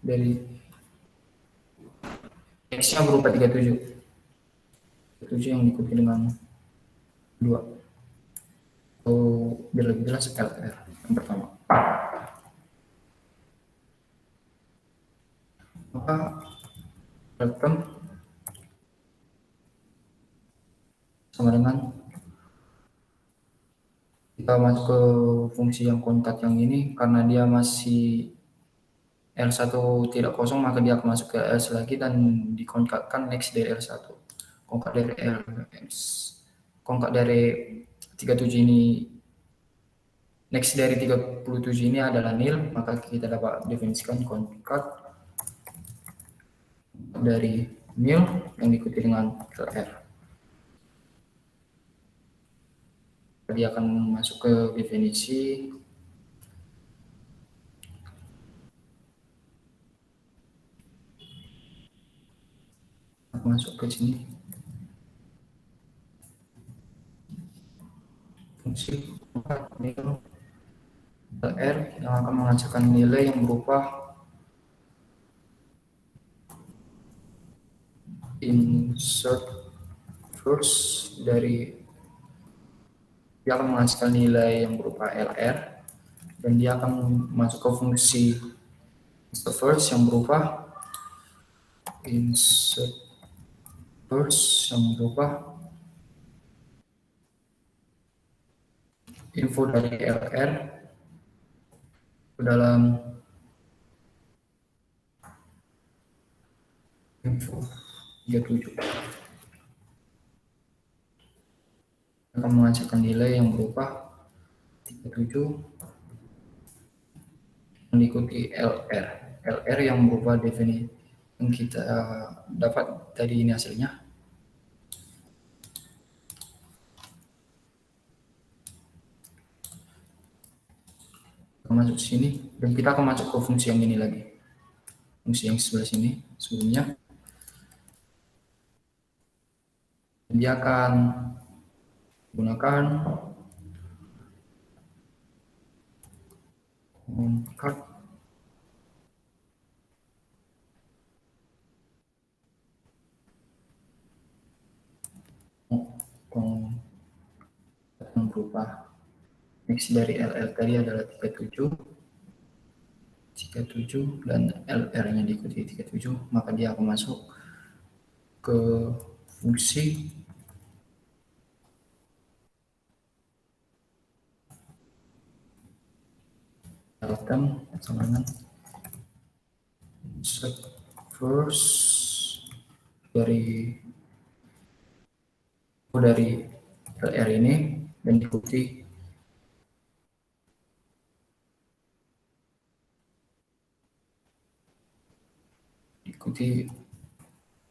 Speaker 6: dari X-nya berupa 37 yang diikuti dengan 2 atau biar lebih jelas LR yang pertama. Maka welcome sama dengan kita masuk ke fungsi yang kontak yang ini karena dia masih L1 tidak kosong, maka dia akan masuk ke L lagi dan dikonkatkan next dari L1. Konkat dari LS, konkat dari 37 ini, next dari 37 ini adalah nil, maka kita dapat definisikan konkat dari nil yang diikuti dengan LR. Dia akan masuk ke definisi masuk ke sini fungsi nil LR yang akan menghasilkan nilai yang berupa insert first dari, dia akan menghasilkan nilai yang berupa LR dan dia akan masuk ke fungsi insert first yang berupa insert first yang berupa info dari LR ke dalam info 37 akan menghasilkan nilai yang berupa 37 mengikuti LR yang berupa definisi yang kita dapat tadi ini hasilnya. Masuk sini dan kita akan masuk ke fungsi yang ini lagi, fungsi yang sebelah sini sebelumnya. Dia akan gunakan konkat yang berupa next dari LL tadi adalah 37 dan LR-nya diikuti 37, maka dia akan masuk ke fungsi dalam sama dengan insert first dari LR ini dan diikuti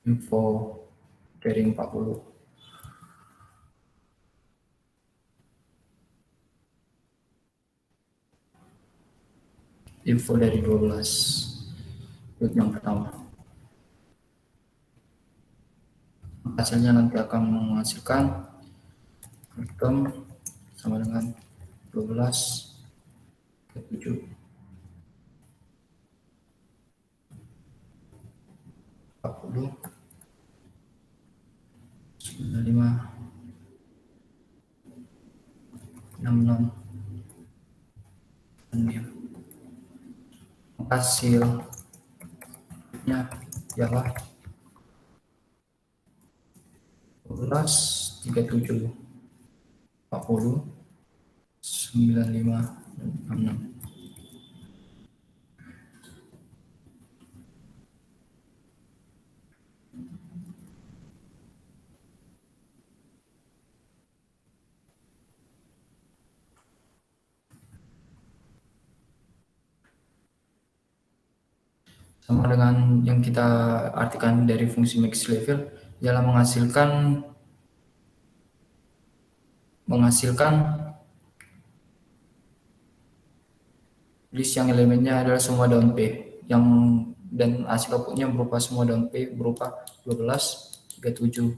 Speaker 6: info dari 40. info dari 12 loop yang pertama. Hasilnya nanti akan menghasilkan return sama dengan 12 ke 7 40 95 66 hasilnya ialah 12 37 40 95 dan 66. Sama dengan yang kita artikan dari fungsi max level ialah menghasilkan list yang elemennya adalah semua daun P dan hasil outputnya berupa semua daun P berupa 12, 37,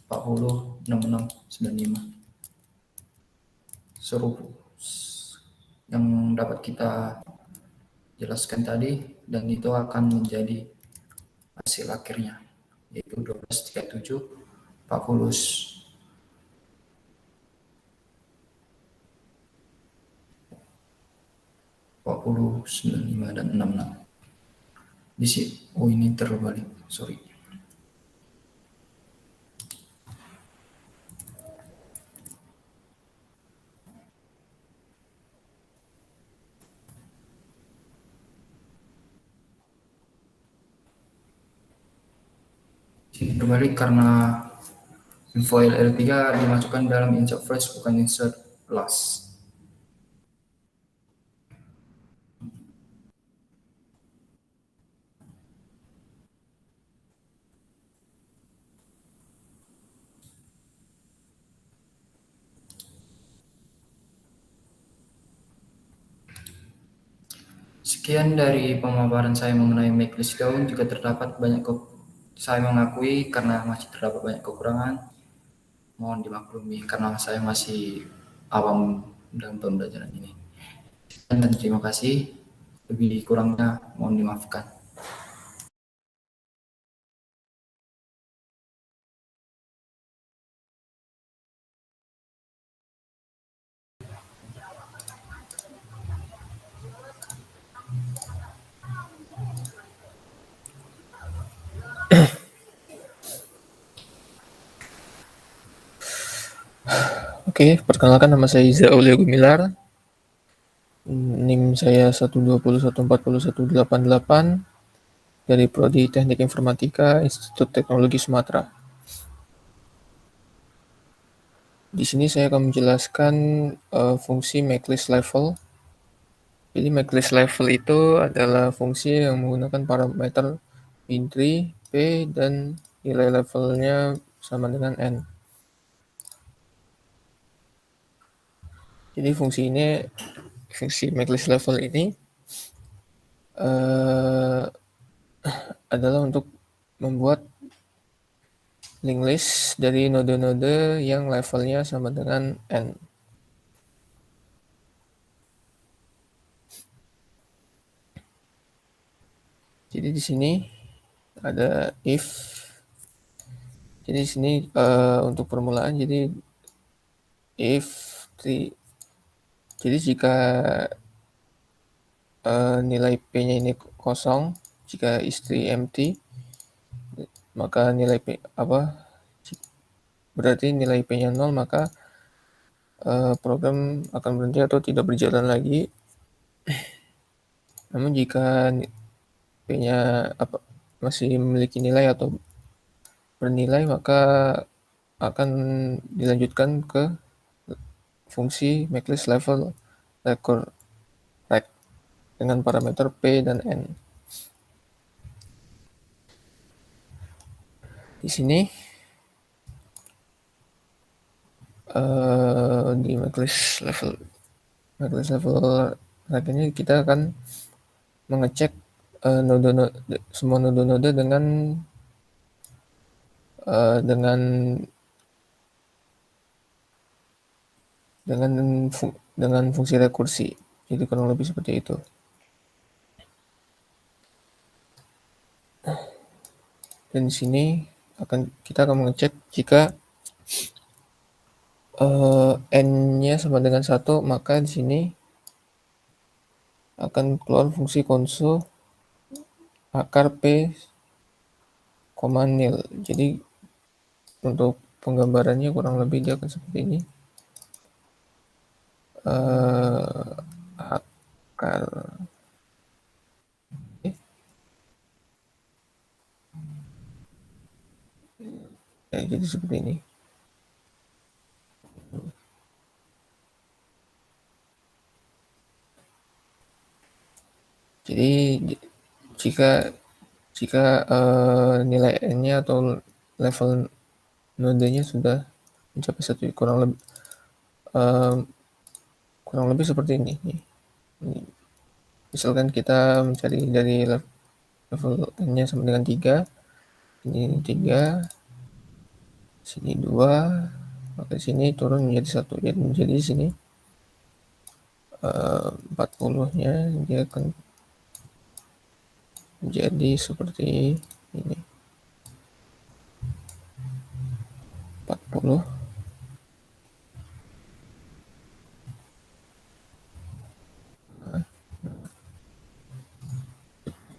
Speaker 6: 40, 66, 95. Serupa yang dapat kita jelaskan tadi, dan itu akan menjadi hasil akhirnya, yaitu 12, 37, 40, 95 dan 66. Di sini, oh ini terbalik, sorry. Ini terbalik karena info LL3 dimasukkan dalam insert first bukan insert last. Sekian dari pemaparan saya mengenai make list daun. Jika terdapat saya mengakui karena masih terdapat banyak kekurangan, mohon dimaklumi karena saya masih awam dalam pembelajaran ini. Dan terima kasih, lebih kurangnya mohon dimaafkan.
Speaker 7: Oke, perkenalkan nama saya Iza Aulia Gumilar. NIM saya 120140188 dari Prodi Teknik Informatika Institut Teknologi Sumatera. Di sini saya akan menjelaskan fungsi makelist level. Jadi makelist level itu adalah fungsi yang menggunakan parameter intri, P, dan nilai levelnya sama dengan N. Jadi fungsi makelist level ini adalah untuk membuat linked list dari node-node yang levelnya sama dengan N. Jadi di sini ada if. Jadi di sini untuk permulaan, jadi if jadi jika nilai P-nya ini kosong, jika istri empty, maka nilai P berarti nilai P-nya 0, maka program akan berhenti atau tidak berjalan lagi. Namun jika P-nya masih memiliki nilai atau bernilai, maka akan dilanjutkan ke fungsi makelist level record dengan parameter P dan N. Di sini di makelist level ini kita akan mengecek semua node-node dengan fungsi rekursi. Jadi kurang lebih seperti itu. Dan di sini kita akan mengecek jika n-nya sama dengan 1, maka di sini akan keluar fungsi konsul akar p, nil. Jadi untuk penggambarannya kurang lebih dia akan seperti ini. Akar jadi seperti ini. Jadi jika nilai n-nya atau level nodenya sudah mencapai 1, kurang lebih seperti ini. Misalkan kita mencari dari level n-nya sama dengan 3, ini 3, sini 2, maka sini turun menjadi 1. Jadi di sini 40-nya dia akan menjadi seperti ini. 40.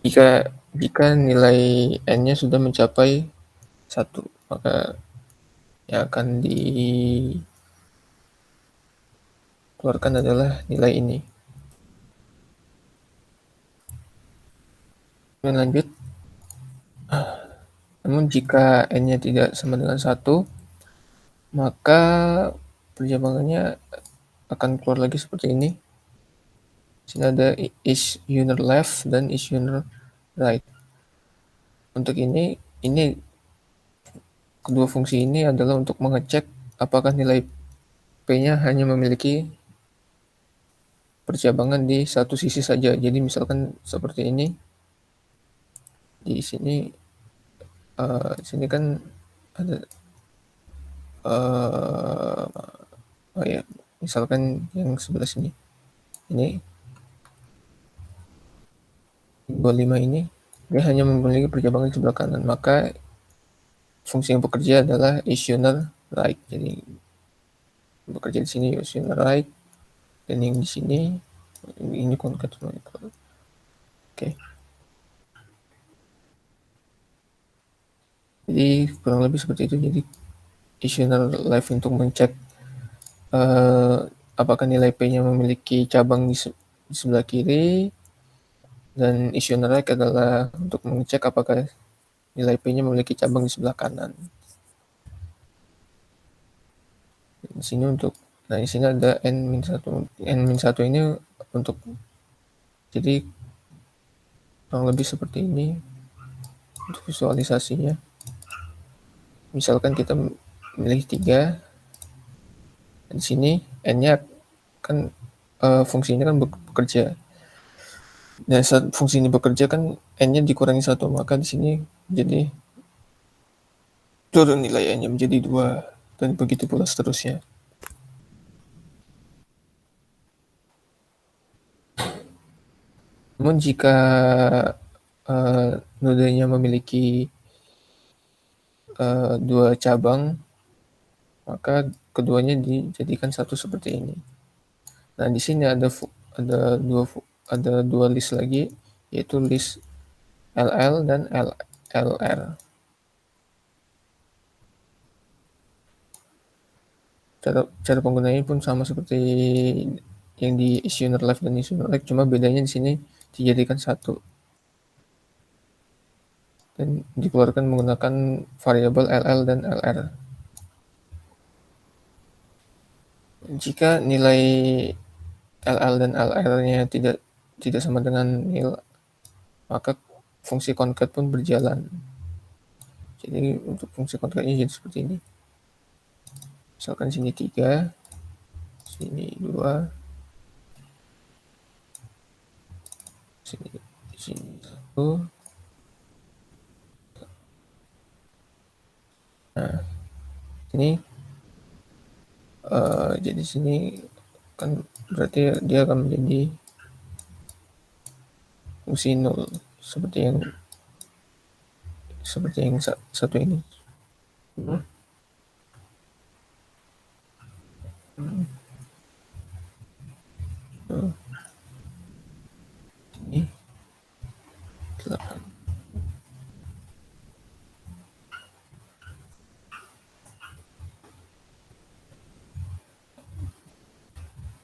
Speaker 7: Jika nilai n-nya sudah mencapai 1, maka yang akan dikeluarkan adalah nilai ini. Dan lanjut. Namun jika n-nya tidak sama dengan 1, maka perjabangannya akan keluar lagi seperti ini. Di sini ada is user left dan is user right. Untuk ini kedua fungsi ini adalah untuk mengecek apakah nilai p-nya hanya memiliki percabangan di satu sisi saja. Jadi misalkan seperti ini. Di sini kan ada misalkan yang sebelah sini. Ini 25 ini dia hanya memiliki percabangan di sebelah kanan, maka fungsi yang bekerja adalah isUser right. Jadi bekerja di sini isUser right, dan yang di sini ini concat. Oke. Jadi kurang lebih seperti itu. Jadi isUser left untuk mencek apakah nilai p-nya memiliki cabang di sebelah kiri, dan isUser right adalah untuk mengecek apakah nilai p-nya memiliki cabang di sebelah kanan. Di sini di sini ada n-1. N-1 ini untuk, jadi kurang lebih seperti ini untuk visualisasinya. Misalkan kita milih 3, di sini n-nya kan fungsinya kan bekerja. Dan saat fungsi ini bekerja kan n-nya dikurangi 1, maka di sini jadi turun nilai n-nya menjadi 2, dan begitu pula seterusnya. Namun jika nodenya memiliki 2 cabang, maka keduanya dijadikan satu seperti ini. Nah, di sini ada dua list lagi, yaitu list LL dan LR. Cara penggunaannya pun sama seperti yang di isUser left dan isUser right, cuma bedanya di sini dijadikan satu dan dikeluarkan menggunakan variabel LL dan LR. Jika nilai LL dan LR-nya tidak sama dengan nil, maka fungsi concat pun berjalan. Jadi untuk fungsi concatnya jadi seperti ini. Misalkan sini 3, sini 2, sini Nah, ini jadi sini kan berarti dia akan menjadi fungsi 0 seperti yang satu ini. Ini 8.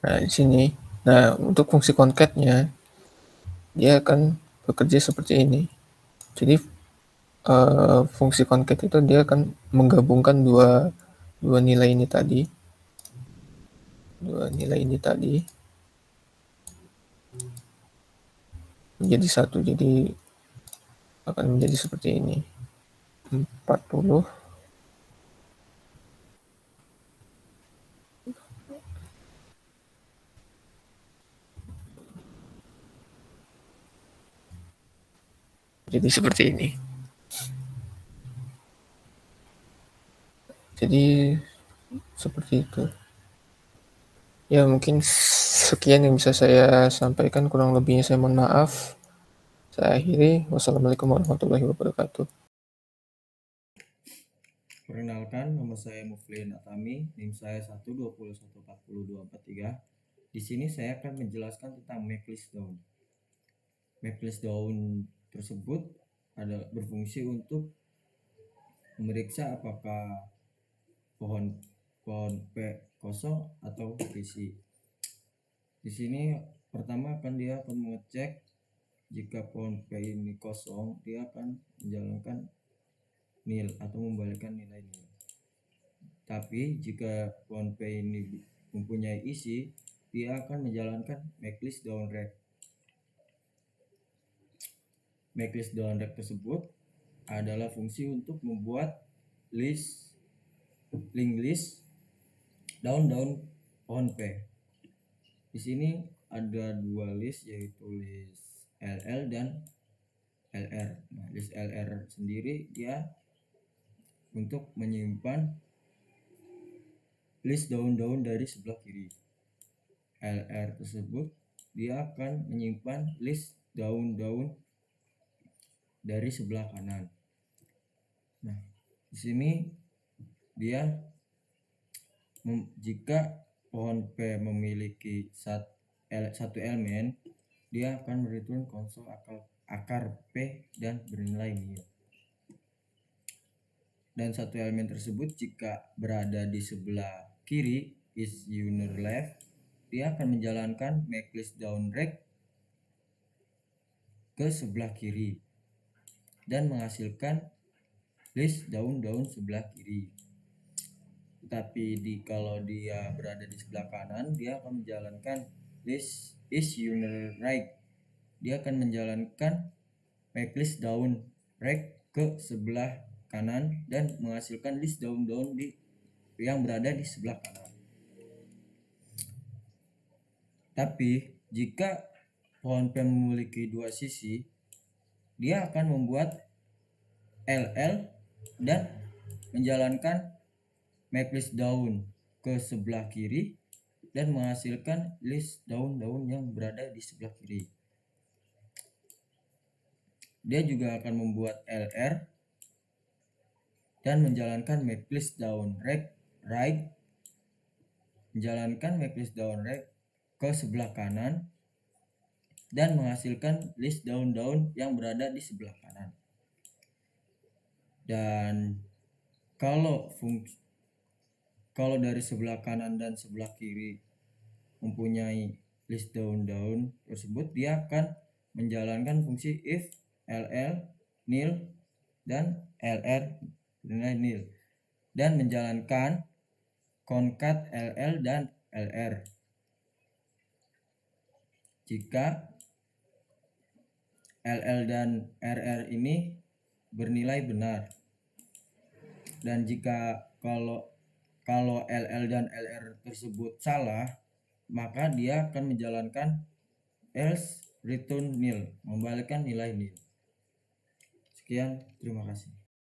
Speaker 7: Nah, di sini. Nah, untuk fungsi concat-nya dia akan bekerja seperti ini. Jadi fungsi concat itu dia akan menggabungkan dua nilai ini tadi. Menjadi satu. Jadi akan menjadi seperti ini. 40 jadi seperti ini. Jadi seperti itu. Ya, mungkin sekian yang bisa saya sampaikan, kurang lebihnya saya mohon maaf. Saya akhiri. Wassalamualaikum warahmatullahi wabarakatuh.
Speaker 2: Perkenalkan, nama saya Muflin Atami, NIM saya 120140243. Di sini saya akan menjelaskan tentang Make-List Down. Make-List Down tersebut berfungsi untuk memeriksa apakah pohon P kosong atau terisi. Di sini pertama dia akan mengecek jika pohon P ini kosong, dia akan menjalankan nil atau membalikkan nilai nil. Tapi jika pohon P ini mempunyai isi, dia akan menjalankan Make-List Down Rect. Make-List Down Rect tersebut adalah fungsi untuk membuat linked list daun-daun pohon P. Di sini ada dua list, yaitu list LL dan LR. Nah, list LR sendiri dia untuk menyimpan list daun-daun dari sebelah kiri. LR tersebut dia akan menyimpan list daun-daun dari sebelah kanan. Nah, di sini dia jika pohon P memiliki satu elemen, dia akan mereturn konsol akar P dan bernilai nil. Dan satu elemen tersebut jika berada di sebelah kiri, is unir left, dia akan menjalankan Make-List Down Rect ke sebelah kiri dan menghasilkan list daun-daun sebelah kiri. Tapi kalau dia berada di sebelah kanan, dia akan menjalankan list is unir right. Dia akan menjalankan Make-List Down Rect ke sebelah kanan dan menghasilkan list daun-daun yang berada di sebelah kanan. Tapi jika pohon P memiliki dua sisi, dia akan membuat LL dan menjalankan Make-List Down ke sebelah kiri dan menghasilkan list daun-daun yang berada di sebelah kiri. Dia juga akan membuat LR dan menjalankan Make-List Down Rect right, menjalankan Make-List Down Rect ke sebelah kanan dan menghasilkan list daun-daun yang berada di sebelah kanan. Dan kalau dari sebelah kanan dan sebelah kiri mempunyai list daun-daun tersebut, dia akan menjalankan fungsi if LL nil dan LR nilai nil dan menjalankan concat LL dan LR. Jika LL dan RR ini bernilai benar, dan jika kalau LL dan LR tersebut salah, maka dia akan menjalankan else return nil, membalikkan nilai nil.
Speaker 8: Sekian, terima kasih.